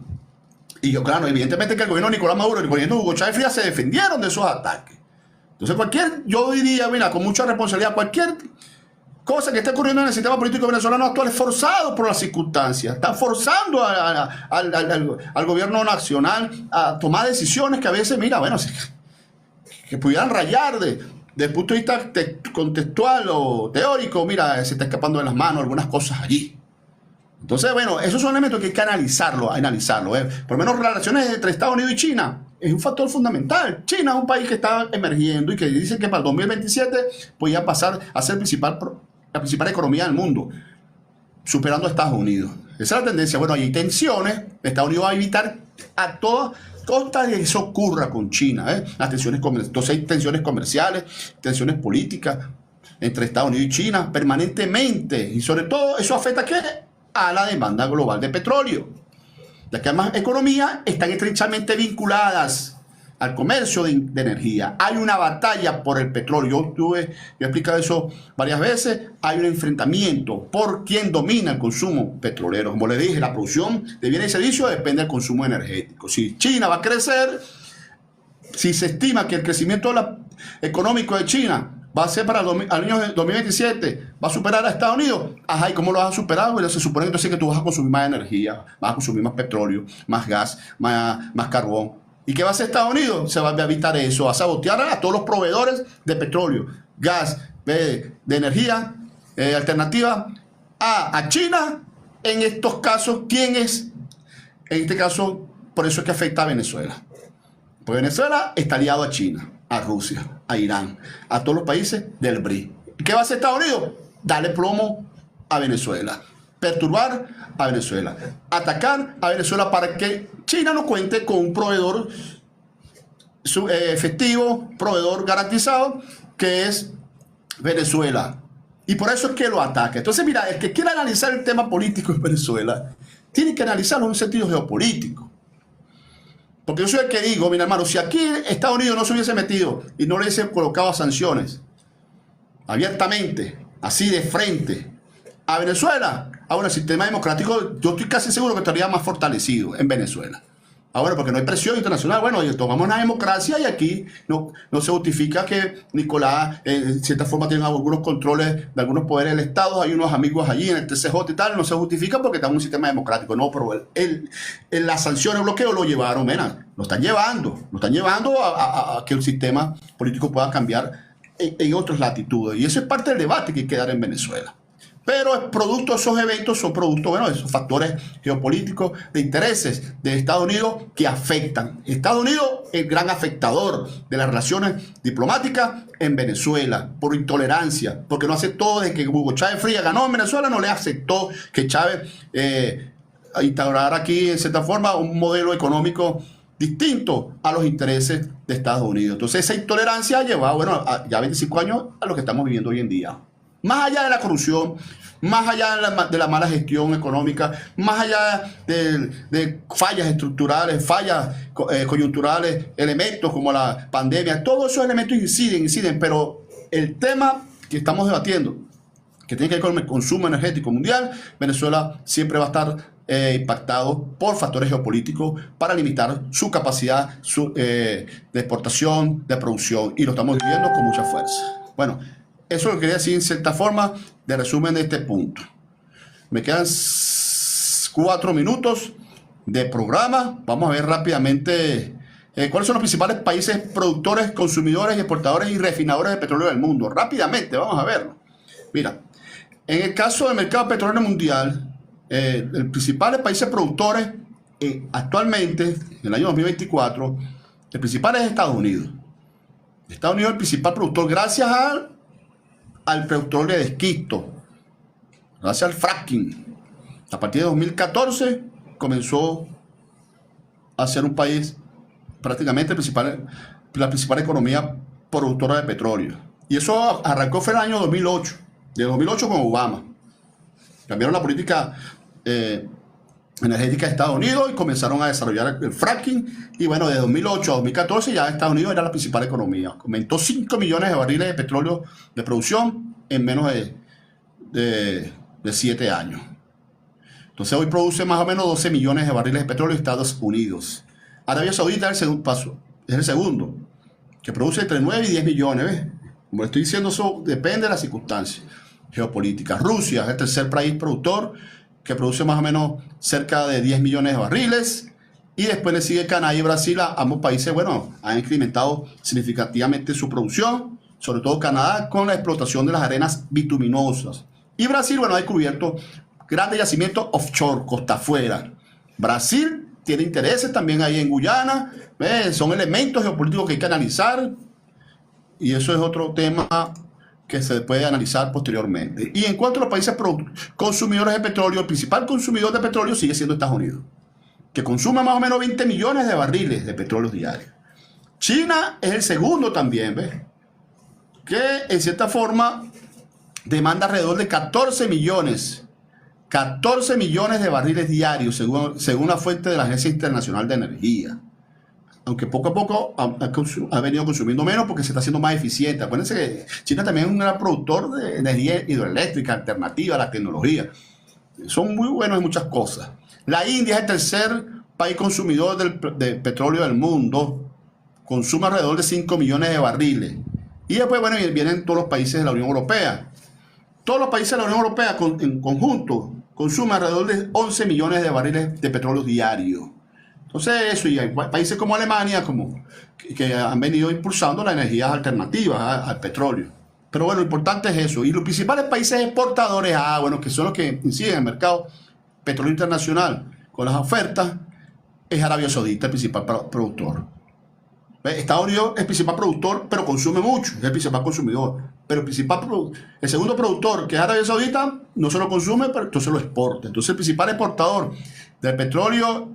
Y yo, claro, evidentemente que el gobierno de Nicolás Maduro y el gobierno de Hugo Chávez Frías se defendieron de esos ataques. Entonces yo diría, mira, con mucha responsabilidad, cualquier cosa que esté ocurriendo en el sistema político venezolano actual es forzado por las circunstancias. Están forzando al gobierno nacional a tomar decisiones que a veces, mira, bueno, que pudieran rayar desde el punto de vista contextual o teórico, mira, se está escapando de las manos algunas cosas allí. Entonces, bueno, esos son elementos que hay que analizarlo. Por lo menos relaciones entre Estados Unidos y China es un factor fundamental. China es un país que está emergiendo y que dicen que para el 2027 podía pasar a ser la principal economía del mundo, superando a Estados Unidos. Esa es la tendencia. Bueno, hay tensiones. Estados Unidos va a evitar a toda costa que eso ocurra con China. Las tensiones comerciales. Entonces hay tensiones comerciales, tensiones políticas entre Estados Unidos y China permanentemente. Y sobre todo eso afecta a la demanda global de petróleo, ya que ambas economías están estrechamente vinculadas al comercio de energía. Hay una batalla por el petróleo. Yo he explicado eso varias veces. Hay un enfrentamiento por quién domina el consumo petrolero. Como les dije, la producción de bienes y servicios depende del consumo energético. Si China va a crecer, si se estima que el crecimiento económico de China va a ser para el año 2027, va a superar a Estados Unidos. Ajá, ¿y cómo lo vas a superar? Bueno, se supone entonces que tú vas a consumir más energía, vas a consumir más petróleo, más gas, más carbón. ¿Y qué va a hacer Estados Unidos? Se va a evitar eso, va a sabotear a todos los proveedores de petróleo, gas, de energía alternativa a China. En estos casos, ¿quién es? En este caso, por eso es que afecta a Venezuela. Porque Venezuela está aliado a China, a Rusia, a Irán, a todos los países del BRIC. ¿Qué va a hacer Estados Unidos? Darle plomo a Venezuela, perturbar a Venezuela, atacar a Venezuela para que China no cuente con un proveedor efectivo, proveedor garantizado, que es Venezuela. Y por eso es que lo ataca. Entonces, mira, el que quiera analizar el tema político en Venezuela, tiene que analizarlo en un sentido geopolítico. Porque yo soy el que digo, mira hermano, si aquí Estados Unidos no se hubiese metido y no le hubiese colocado sanciones abiertamente, así de frente, a Venezuela, ahora el sistema democrático, yo estoy casi seguro que estaría más fortalecido en Venezuela. Ahora, porque no hay presión internacional, bueno, tomamos una democracia y aquí no se justifica que Nicolás, en cierta forma, tiene algunos controles de algunos poderes del Estado, hay unos amigos allí en el TCJ y tal, no se justifica porque estamos en un sistema democrático. No, pero las sanciones, el bloqueo lo llevaron, mira, lo están llevando a que el sistema político pueda cambiar en otras latitudes. Y eso es parte del debate que hay que dar en Venezuela. Pero es producto de esos eventos, son producto, bueno, de esos factores geopolíticos, de intereses de Estados Unidos que afectan. Estados Unidos es el gran afectador de las relaciones diplomáticas en Venezuela, por intolerancia, porque no aceptó desde que Hugo Chávez Frías ganó en Venezuela, no le aceptó que Chávez instaurara aquí, en cierta forma, un modelo económico distinto a los intereses de Estados Unidos. Entonces esa intolerancia ha llevado, bueno, ya 25 años a lo que estamos viviendo hoy en día. Más allá de la corrupción, más allá de la mala gestión económica, más allá de fallas estructurales, fallas coyunturales, elementos como la pandemia, todos esos elementos inciden, pero el tema que estamos debatiendo, que tiene que ver con el consumo energético mundial, Venezuela siempre va a estar impactado por factores geopolíticos para limitar su capacidad de exportación, de producción, y lo estamos viviendo con mucha fuerza. Bueno, eso lo quería decir en cierta forma de resumen de este punto. Me quedan 4 minutos de programa. Vamos a ver rápidamente cuáles son los principales países productores, consumidores, exportadores y refinadores de petróleo del mundo. Rápidamente, vamos a verlo. Mira, en el caso del mercado petrolero mundial, los principales países productores actualmente, en el año 2024, el principal es Estados Unidos. Estados Unidos es el principal productor gracias al petróleo de esquisto, gracias al fracking. A partir de 2014 comenzó a ser un país prácticamente la principal economía productora de petróleo. Y eso arrancó fue en el año 2008, de 2008 con Obama. Cambiaron la política energética de Estados Unidos y comenzaron a desarrollar el fracking. Y bueno, de 2008 a 2014 ya Estados Unidos era la principal economía. Aumentó 5 millones de barriles de petróleo de producción en menos de 7 años. Entonces hoy produce más o menos 12 millones de barriles de petróleo Estados Unidos. Arabia Saudita es el segundo paso, es el segundo, que produce entre 9 y 10 millones. ¿Ves? Como estoy diciendo, eso depende de las circunstancias geopolíticas. Rusia es el tercer país productor, que produce más o menos cerca de 10 millones de barriles. Y después le sigue Canadá y Brasil. Ambos países, bueno, han incrementado significativamente su producción, sobre todo Canadá con la explotación de las arenas bituminosas. Y Brasil, bueno, ha descubierto grandes yacimientos offshore, costa afuera. Brasil tiene intereses también ahí en Guyana. Son elementos geopolíticos que hay que analizar. Y eso es otro tema que se puede analizar posteriormente. Y en cuanto a los países consumidores de petróleo, el principal consumidor de petróleo sigue siendo Estados Unidos, que consume más o menos 20 millones de barriles de petróleo diarios. China es el segundo también, ¿ves? Que en cierta forma demanda alrededor de 14 millones de barriles diarios, según la fuente de la Agencia Internacional de Energía. Aunque poco a poco ha venido consumiendo menos porque se está haciendo más eficiente. Acuérdense que China también es un gran productor de energía hidroeléctrica alternativa a la tecnología. Son muy buenos en muchas cosas. La India es el tercer país consumidor de petróleo del mundo. Consume alrededor de 5 millones de barriles. Y después, bueno, vienen todos los países de la Unión Europea. Todos los países de la Unión Europea en conjunto consumen alrededor de 11 millones de barriles de petróleo diario. Entonces eso, y hay países como Alemania que han venido impulsando las energías alternativas al petróleo. Pero bueno, lo importante es eso. Y los principales países exportadores, bueno, que son los que inciden en el mercado petróleo internacional con las ofertas, es Arabia Saudita, el principal productor. Estados Unidos es el principal productor, pero consume mucho, es el principal consumidor. Pero el segundo productor, que es Arabia Saudita, no solo consume, pero entonces lo exporta. Entonces el principal exportador del petróleo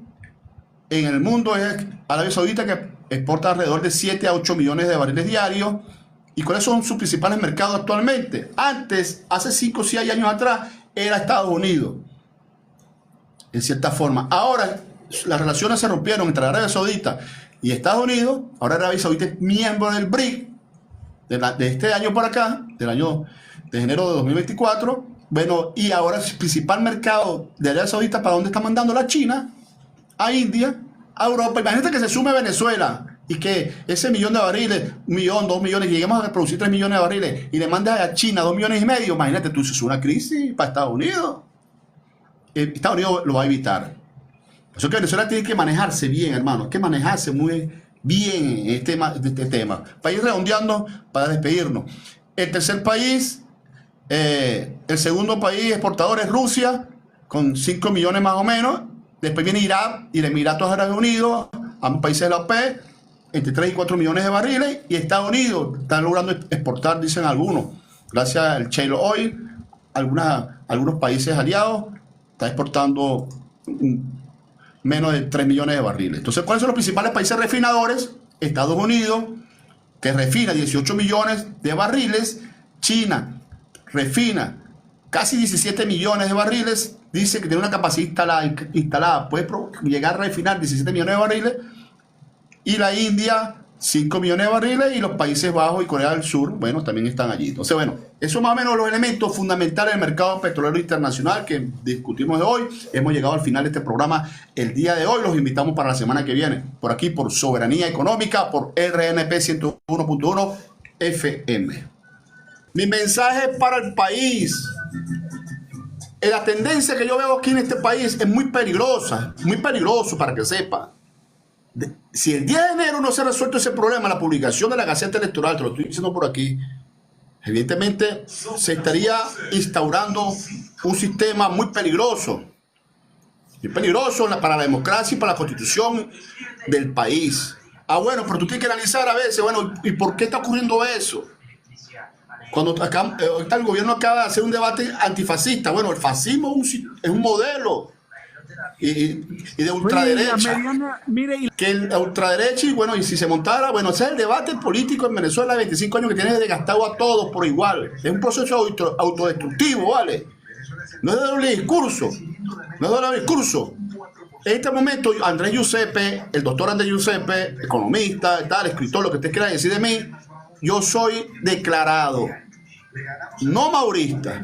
en el mundo es Arabia Saudita, que exporta alrededor de 7 a 8 millones de barriles diarios. ¿Y cuáles son sus principales mercados actualmente? Antes, hace 5 o 6 años atrás, era Estados Unidos, en cierta forma. Ahora, las relaciones se rompieron entre Arabia Saudita y Estados Unidos. Ahora Arabia Saudita es miembro del BRIC de este año por acá, del año de enero de 2024. Bueno, y ahora el principal mercado de Arabia Saudita, ¿para dónde está mandando la China? A India, a Europa. Imagínate que se sume Venezuela y que ese millón de barriles, 1 millón, 2 millones, lleguemos a producir 3 millones de barriles y le mandas a China 2 millones y medio. Imagínate tú, eso es una crisis para Estados Unidos. Estados Unidos lo va a evitar. Por eso que Venezuela tiene que manejarse bien, hermano. Hay que manejarse muy bien en este tema. Para ir redondeando, para despedirnos. El tercer país, el segundo país exportador es Rusia, con 5 millones más o menos. Después viene Irak y los Emiratos Árabes Unidos, ambos países de la OPEP, entre 3 y 4 millones de barriles. Y Estados Unidos está logrando exportar, dicen algunos, gracias al shale oil, algunos países aliados, está exportando menos de 3 millones de barriles. Entonces, ¿cuáles son los principales países refinadores? Estados Unidos, que refina 18 millones de barriles. China refina casi 17 millones de barriles. Dice que tiene una capacidad instalada, puede llegar a refinar 17 millones de barriles. Y la India, 5 millones de barriles. Y los Países Bajos y Corea del Sur, bueno, también están allí. Entonces, bueno, esos son más o menos los elementos fundamentales del mercado petrolero internacional que discutimos de hoy. Hemos llegado al final de este programa el día de hoy. Los invitamos para la semana que viene, por aquí, por Soberanía Económica, por RNP 101.1 FM. Mi mensaje para el país. La tendencia que yo veo aquí en este país es muy peligroso para que sepa. Si el 10 de enero no se ha resuelto ese problema, la publicación de la Gaceta Electoral, te lo estoy diciendo por aquí, evidentemente se estaría instaurando un sistema muy peligroso para la democracia y para la constitución del país. Bueno, pero tú tienes que analizar a veces, bueno, ¿y por qué está ocurriendo eso? Cuando ahorita el gobierno acaba de hacer un debate antifascista. Bueno, el fascismo es un modelo y de ultraderecha. Que el ultraderecha, y bueno, y si se montara, bueno, ese es el debate político en Venezuela de 25 años que tiene desgastado a todos por igual. Es un proceso autodestructivo, ¿vale? No es de doble discurso. En este momento, Andrés Giuseppe, el doctor Andrés Giuseppe, economista, tal, escritor, lo que usted quiera decir de mí, yo soy declarado no maurista,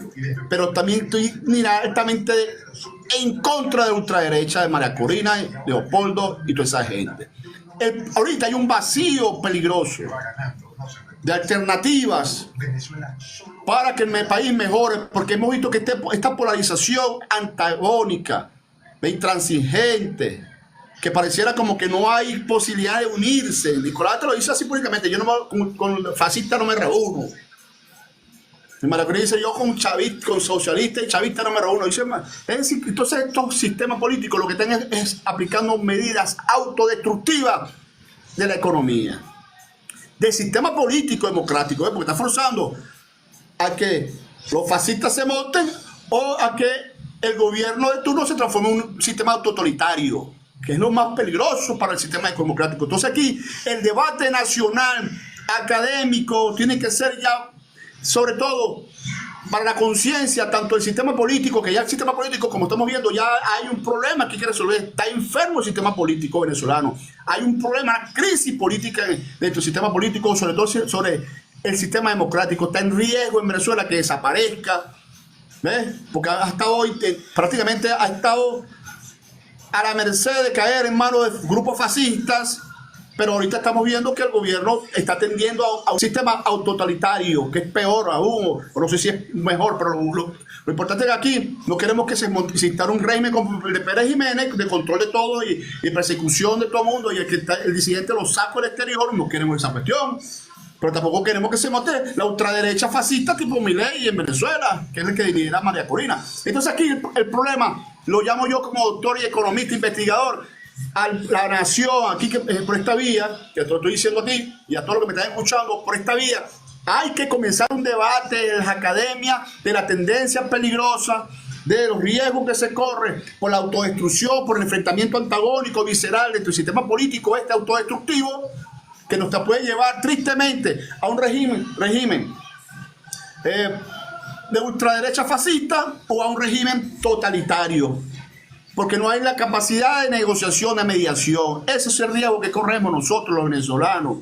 pero también estoy altamente en contra de la ultraderecha de María Corina, Leopoldo y toda esa gente. Ahorita hay un vacío peligroso de alternativas para que el país mejore, porque hemos visto que esta polarización antagónica, intransigente, que pareciera como que no hay posibilidad de unirse. Nicolás te lo dice así públicamente: yo no con fascista no me reúno. Y María Corina dice: yo con chavista, con socialista y chavista no me reúno. Dice, es decir, entonces estos sistemas políticos lo que están es aplicando medidas autodestructivas de la economía, del sistema político democrático, porque está forzando a que los fascistas se monten o a que el gobierno de turno se transforme en un sistema totalitario, que es lo más peligroso para el sistema democrático. Entonces aquí el debate nacional, académico, tiene que ser ya, sobre todo para la conciencia, tanto del sistema político, que ya el sistema político, como estamos viendo, ya hay un problema que hay que resolver. Está enfermo el sistema político venezolano. Hay un problema, una crisis política dentro del sistema político, sobre todo sobre el sistema democrático. Está en riesgo en Venezuela que desaparezca, ¿ves? Porque hasta hoy prácticamente ha estado a la merced de caer en manos de grupos fascistas, pero ahorita estamos viendo que el gobierno está tendiendo a un sistema autotalitario, que es peor aún, o no sé si es mejor, pero lo importante es que aquí no queremos que se instale un régimen como el de Pérez Jiménez, de control de todo y persecución de todo el mundo, y el disidente lo saca al exterior. No queremos esa cuestión. Pero tampoco queremos que se monte la ultraderecha fascista tipo Milei en Venezuela, que es el que lidera María Corina. Entonces aquí el problema, lo llamo yo como doctor y economista investigador, a la nación, aquí que, por esta vía, que te lo estoy diciendo a ti y a todos los que me están escuchando, por esta vía, hay que comenzar un debate en las academias de la tendencia peligrosa, de los riesgos que se corren por la autodestrucción, por el enfrentamiento antagónico, visceral dentro del sistema político autodestructivo, que nos puede llevar tristemente a un régimen de ultraderecha fascista o a un régimen totalitario, porque no hay la capacidad de negociación, de mediación. Ese es el riesgo que corremos nosotros los venezolanos,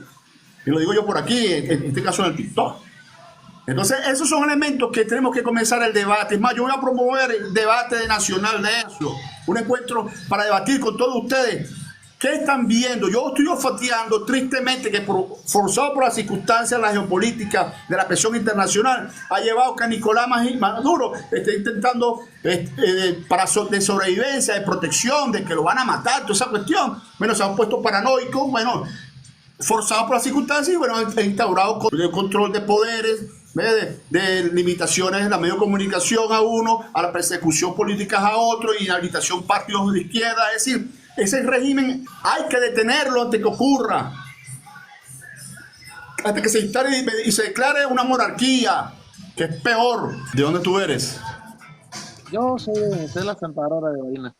y lo digo yo por aquí, en este caso en el TikTok. Entonces esos son elementos que tenemos que comenzar el debate. Es más, yo voy a promover el debate nacional de eso, un encuentro para debatir con todos ustedes. ¿Qué están viendo? Yo estoy olfateando tristemente que forzado por las circunstancias, la geopolítica de la presión internacional, ha llevado que a Nicolás Maduro esté intentando de sobrevivencia, de protección, de que lo van a matar, toda esa cuestión. Bueno, se han puesto paranoicos, bueno, forzado por las circunstancias, y bueno, han instaurado el control de poderes, de limitaciones en la medio de comunicación a uno, a la persecución política a otro, y inhabilitación partidos de izquierda. Es decir, ese régimen hay que detenerlo antes que ocurra, hasta que se instale y se declare una monarquía, que es peor. ¿De dónde tú eres? Yo soy de la Santa Bárbara de Barinas.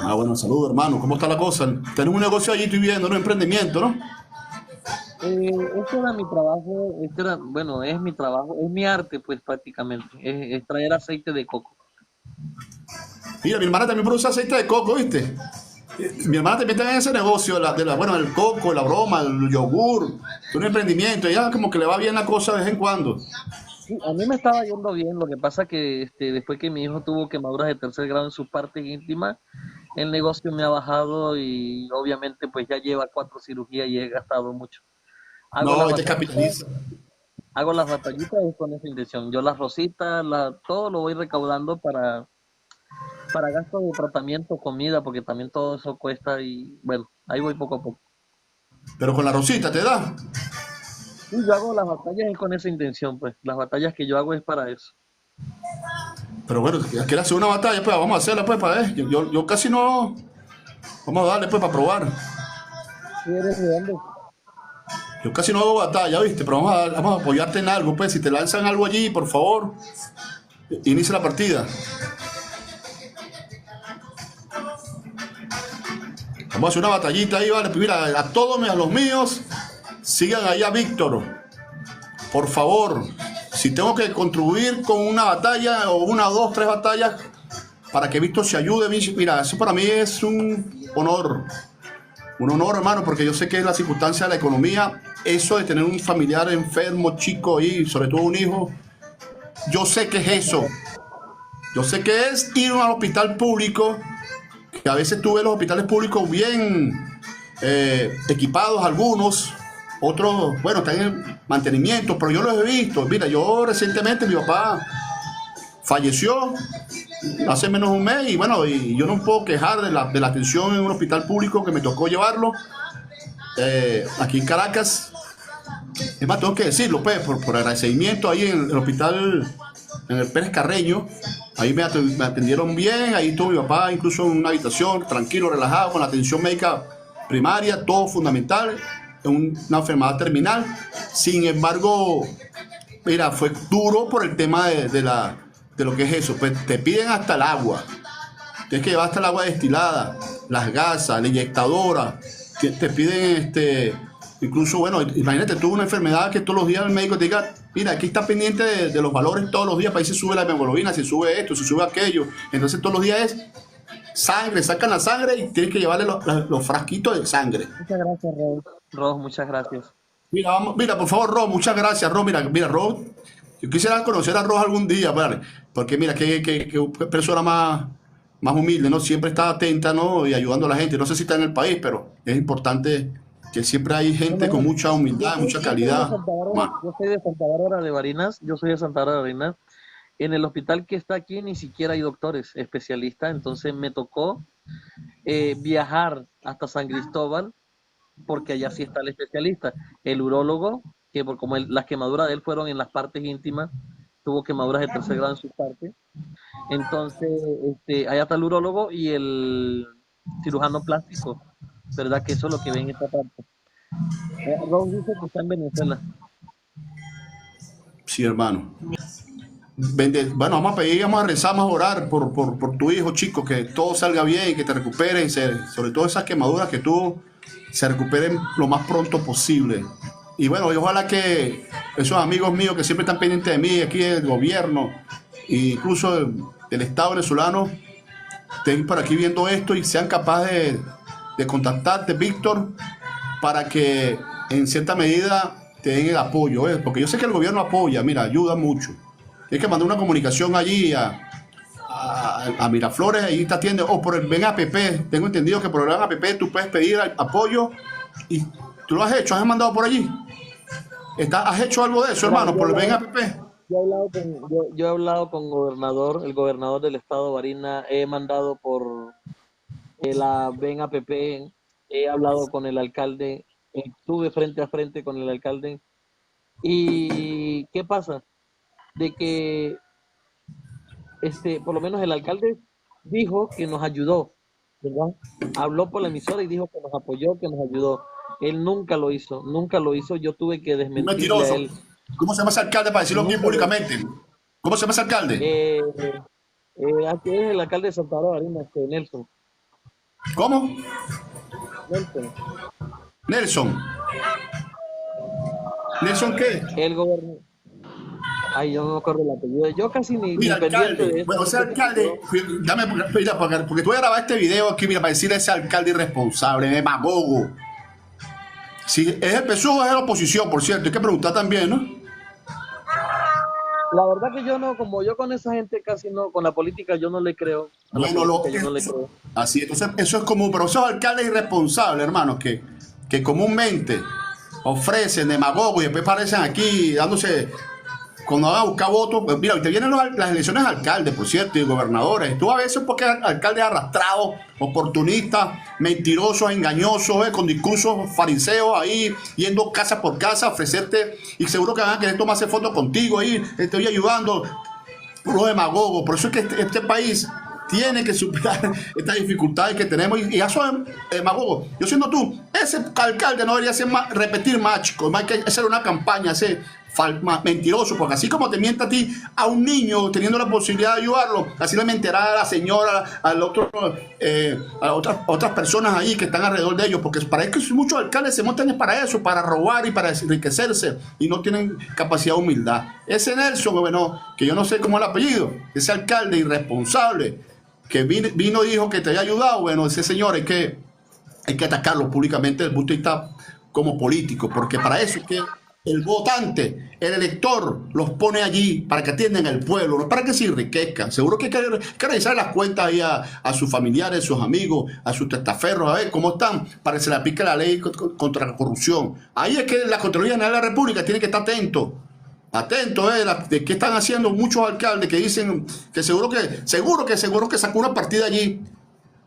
Ah, bueno, saludos, hermano. ¿Cómo está la cosa? Tenés un negocio allí, estoy viendo, ¿no? Emprendimiento, ¿no? Este era mi trabajo, bueno, es mi trabajo, es mi arte, pues prácticamente, es traer aceite de coco. Mira, mi hermana también produce aceite de coco, ¿viste? Mi hermana también está en ese negocio, bueno, el coco, la broma, el yogur, un emprendimiento. Ella como que le va bien la cosa de vez en cuando. Sí, a mí me estaba yendo bien, lo que pasa que después que mi hijo tuvo quemaduras de tercer grado en su parte íntima, el negocio me ha bajado y obviamente pues ya lleva 4 cirugías y he gastado mucho. Hago No, las este capitaliza. hago las batallitas con esa intención. Yo las rositas, todo lo voy recaudando para gastos de tratamiento, comida, porque también todo eso cuesta y bueno, ahí voy poco a poco. Pero con la rosita te da. Sí, yo hago las batallas es con esa intención, pues. Las batallas que yo hago es para eso. Pero bueno, quiere hacer una batalla, pues vamos a hacerla, pues, para ver. Yo casi no. Vamos a darle, pues, para probar. ¿Sí eres de dónde? Yo casi no hago batalla, ¿viste? Pero vamos a apoyarte en algo, pues. Si te lanzan algo allí, por favor, inicia la partida. Vamos a hacer una batallita ahí, ¿vale? Pues mira, a todos a los míos, sigan ahí a Víctor. Por favor, si tengo que contribuir con una batalla, o una, dos, tres batallas, para que Víctor se ayude. Mira, eso para mí es un honor, hermano, porque yo sé que es la circunstancia de la economía, eso de tener un familiar enfermo, chico, y sobre todo un hijo, yo sé que es eso. Yo sé que es ir a un hospital público, que a veces tú ves los hospitales públicos bien equipados algunos, otros, bueno, están en mantenimiento, pero yo los he visto. Mira, yo recientemente mi papá falleció hace menos de un mes y bueno, y yo no puedo quejar de la atención en un hospital público que me tocó llevarlo aquí en Caracas. Es más, tengo que decirlo, pues, por agradecimiento ahí en el hospital, en el Pérez Carreño. Ahí me atendieron bien, ahí estuvo mi papá, incluso en una habitación, tranquilo, relajado, con la atención médica primaria, todo fundamental, en una enfermedad terminal. Sin embargo, mira, fue duro por el tema de lo que es eso. Pues te piden hasta el agua, tienes que llevar hasta el agua destilada, las gasas, la inyectadora, te piden incluso, bueno, imagínate tú una enfermedad que todos los días el médico te diga, mira, aquí está pendiente de los valores todos los días, para ahí se sube la hemoglobina, se sube esto, se sube aquello. Entonces todos los días es sangre, sacan la sangre y tienes que llevarle los frasquitos de sangre. Muchas gracias, Ros, muchas gracias. Mira, por favor, Ros, muchas gracias, Ros. Mira, Ros, yo quisiera conocer a Ros algún día, ¿vale? Porque mira, qué persona más humilde, ¿no? Siempre está atenta, ¿no? Y ayudando a la gente. No sé si está en el país, pero es importante que siempre hay gente con mucha humildad, mucha calidad. Yo soy de Santa Bárbara de Barinas, En el hospital que está aquí ni siquiera hay doctores especialistas, entonces me tocó viajar hasta San Cristóbal porque allá sí está el especialista. El urólogo, que como las quemaduras de él fueron en las partes íntimas, tuvo quemaduras de tercer grado en sus partes. Entonces, allá está el urólogo y el cirujano plástico, ¿verdad? Que eso es lo que ven en esta parte. Ron dice que está en Venezuela. Sí, hermano. Bueno, vamos a pedir, vamos a rezar, vamos a orar por tu hijo, chico, que todo salga bien, que te recuperen, sobre todo esas quemaduras que tuvo, se recuperen lo más pronto posible. Y bueno, y ojalá que esos amigos míos que siempre están pendientes de mí, aquí del gobierno, e incluso del Estado venezolano, estén por aquí viendo esto y sean capaces de contactarte, Víctor, para que en cierta medida te den el apoyo, porque yo sé que el gobierno apoya, mira, ayuda mucho. Tienes que mandar una comunicación allí a Miraflores, ahí te atiende, o por el Ven APP. Tengo entendido que por el Ven APP tú puedes pedir apoyo y tú lo has hecho, has mandado por allí. ¿Has hecho algo de eso, hermano, por el Ven APP? Yo he hablado con el gobernador del estado de Barinas, he mandado por la Ven APP, he hablado con el alcalde, estuve frente a frente con el alcalde. ¿Y qué pasa? De que por lo menos el alcalde dijo que nos ayudó, ¿verdad? Habló por la emisora y dijo que nos apoyó, que nos ayudó. Él nunca lo hizo, yo tuve que desmentirle a él. ¿Cómo se llama ese alcalde para decirlo aquí públicamente? ¿Cómo se llama ese alcalde? Aquí es el alcalde de Santa Bárbara, Nelson. ¿Cómo? Nelson. ¿Nelson qué? El gobernador. Ay, yo no me acuerdo el apellido. Yo casi ni pendiente alcalde. de eso. Bueno, ese alcalde, mira, porque tú voy a grabar este video aquí, mira, para decirle a ese alcalde irresponsable, demagogo. Si es el PSUV o es de la oposición, por cierto, hay que preguntar también, ¿no? La verdad que yo no, como yo con esa gente casi no, con la política yo no le creo. Bueno, yo no le creo. Así, entonces eso es común, pero esos alcaldes irresponsables, hermanos, que comúnmente ofrecen demagogos y después aparecen aquí dándose, cuando van a buscar votos, pues mira, te vienen las elecciones de alcaldes, por cierto, y gobernadores. Tú a veces porque alcaldes arrastrados, oportunistas, mentirosos, engañosos, con discursos fariseos ahí, yendo casa por casa a ofrecerte, y seguro que van a querer tomarse fotos contigo ahí, te estoy ayudando, los demagogos. Por eso es que este país tiene que superar estas dificultades que tenemos y ya son demagogos. Yo siendo tú, ese alcalde no debería repetir más, chicos, hay que hacer una campaña, mentiroso, porque así como te miente a ti, a un niño teniendo la posibilidad de ayudarlo, así le mentirá a la señora, al otro, a otras personas ahí que están alrededor de ellos, porque para que muchos alcaldes se montan para eso, para robar y para enriquecerse, y no tienen capacidad de humildad. Ese Nelson, bueno, que yo no sé cómo es el apellido, ese alcalde irresponsable, que vino y dijo que te había ayudado, bueno, ese señor hay que atacarlo públicamente desde el punto de vista como político, porque para eso es que el votante, el elector, los pone allí para que atiendan al pueblo, no para que se enriquezcan. Seguro que hay que revisar las cuentas ahí a sus familiares, a sus amigos, a sus testaferros, a ver cómo están, para que se le aplique la ley contra la corrupción. Ahí es que la Contraloría General de la República tiene que estar atento de qué están haciendo muchos alcaldes que dicen que seguro que sacó una partida allí.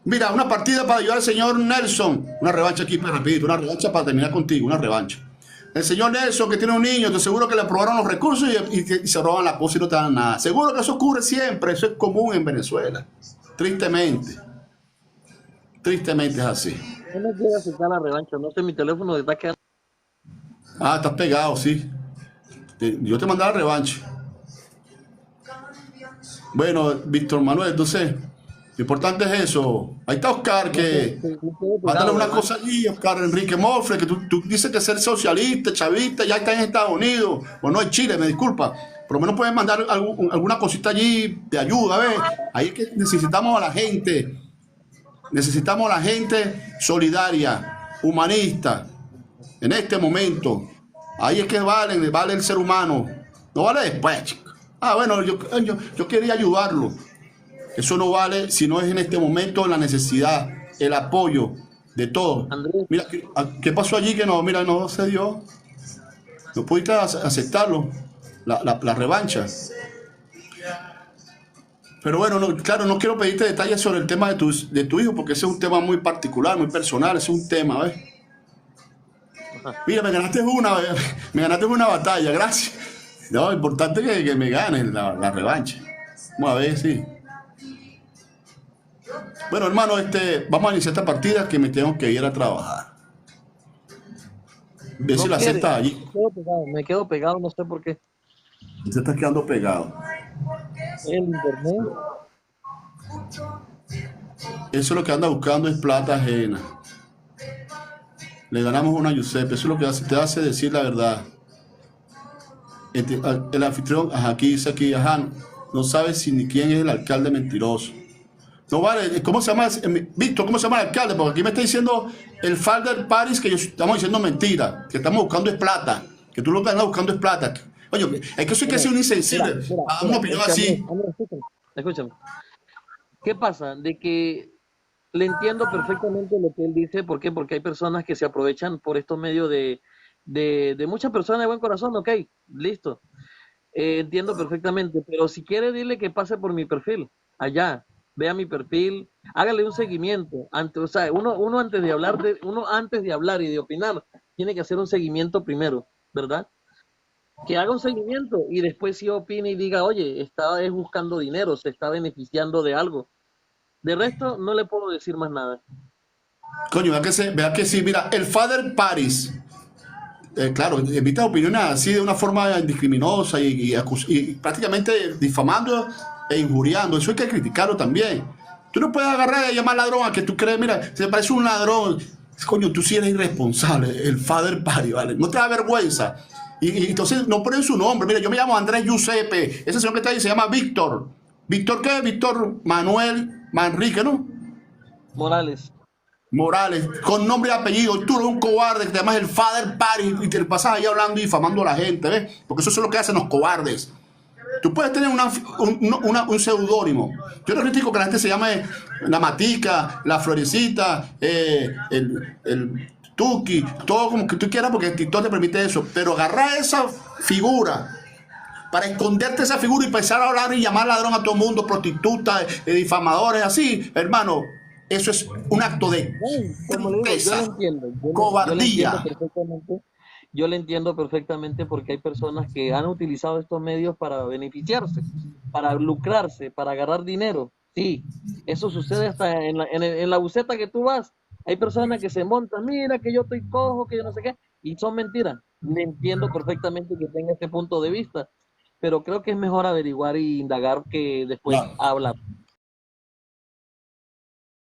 Mira, una partida para ayudar al señor Nelson. Una revancha aquí, pues, rapidito, una revancha para terminar contigo, una revancha. El señor Nelson que tiene un niño, te seguro que le aprobaron los recursos y se roban la cosa y no te dan nada. Seguro que eso ocurre siempre, eso es común en Venezuela. Tristemente. Tristemente es así. Yo no quiero aceptar la revancha, no sé, mi teléfono está quedando. Ah, estás pegado, sí. Yo te mandé la revancha. Bueno, Víctor Manuel, entonces, lo importante es eso. Ahí está Oscar, que mándale una cosa allí, Oscar Enrique Mofre, que tú dices que ser socialista, chavista, ya está en Estados Unidos, o no en Chile, me disculpa. Por lo menos puedes mandar alguna cosita allí de ayuda, ¿ves? Ahí es que necesitamos a la gente solidaria, humanista, en este momento. Ahí es que vale el ser humano, no vale después, chicos. Ah, bueno, yo quería ayudarlo. Eso no vale si no es en este momento la necesidad, el apoyo de todos. Andrés, Mira, ¿qué pasó allí que no se dio? No pudiste aceptarlo, la revancha. Pero bueno, claro, no quiero pedirte detalles sobre el tema de tu hijo, porque ese es un tema muy particular, muy personal, ese es un tema, ¿ves? Mira, me ganaste una batalla, gracias. No, importante que me ganen la revancha. Vamos a ver, sí. Bueno, hermano, vamos a iniciar esta partida que me tengo que ir a trabajar. Ve no si la quiere, aceptas allí. me quedo pegado, no sé por qué. Se está quedando pegado. El internet. Eso es lo que anda buscando, es plata ajena. Le ganamos una a Giuseppe, eso es lo que te hace decir la verdad. El anfitrión, aquí dice aquí, no sabe si ni quién es el alcalde mentiroso. No vale, ¿cómo se llama? Víctor, ¿cómo se llama el alcalde? Porque aquí me está diciendo el Father Paris que estamos diciendo mentira, que estamos buscando es plata, que tú lo que andas buscando es plata. Oye, es que eso hay que ser un insensible a dar una opinión así. Escúchame. ¿Qué pasa? De que le entiendo perfectamente lo que él dice. ¿Por qué? Porque hay personas que se aprovechan por estos medios de muchas personas de buen corazón. Ok, listo. Entiendo perfectamente. Pero si quiere, dile que pase por mi perfil. Allá. Vea mi perfil. Hágale un seguimiento. O sea, uno antes de hablar y de opinar, tiene que hacer un seguimiento primero, ¿verdad? Que haga un seguimiento y después sí opine y diga, oye, estaba buscando dinero, se está beneficiando de algo. De resto, no le puedo decir más nada. Coño, vea que sí, mira, el Father Paris, claro, emite opiniones así de una forma indiscriminosa y prácticamente difamando e injuriando. Eso hay que criticarlo también. Tú no puedes agarrar y llamar ladrón a que tú crees, mira, se parece un ladrón. Coño, tú sí eres irresponsable, el Father Paris, ¿vale? No te da vergüenza. Y entonces no ponen su nombre. Mira, yo me llamo Andrés Giuseppe. Ese señor que está ahí se llama Víctor. ¿Víctor qué? Víctor Manuel Manrique, ¿no? Morales. Morales, con nombre y apellido. Tú eres un cobarde que te llamas el Father Paris y te pasas ahí hablando y difamando a la gente, ¿ves? Porque eso es lo que hacen los cobardes. Tú puedes tener un seudónimo. Yo no critico que la gente se llame la Matica, la Florecita, el Tuki, todo como que tú quieras porque el TikTok te permite eso. Pero agarrar esa figura para esconderte esa figura y empezar a hablar y llamar ladrón a todo el mundo, prostitutas, difamadores, así, hermano, eso es un acto de tristeza, cobardía. Yo le entiendo perfectamente porque hay personas que han utilizado estos medios para beneficiarse, para lucrarse, para agarrar dinero. Sí, eso sucede hasta en la buceta que tú vas. Hay personas que se montan, mira que yo estoy cojo, que yo no sé qué, y son mentiras. Le entiendo perfectamente que tenga este punto de vista, pero creo que es mejor averiguar y indagar que después hablar.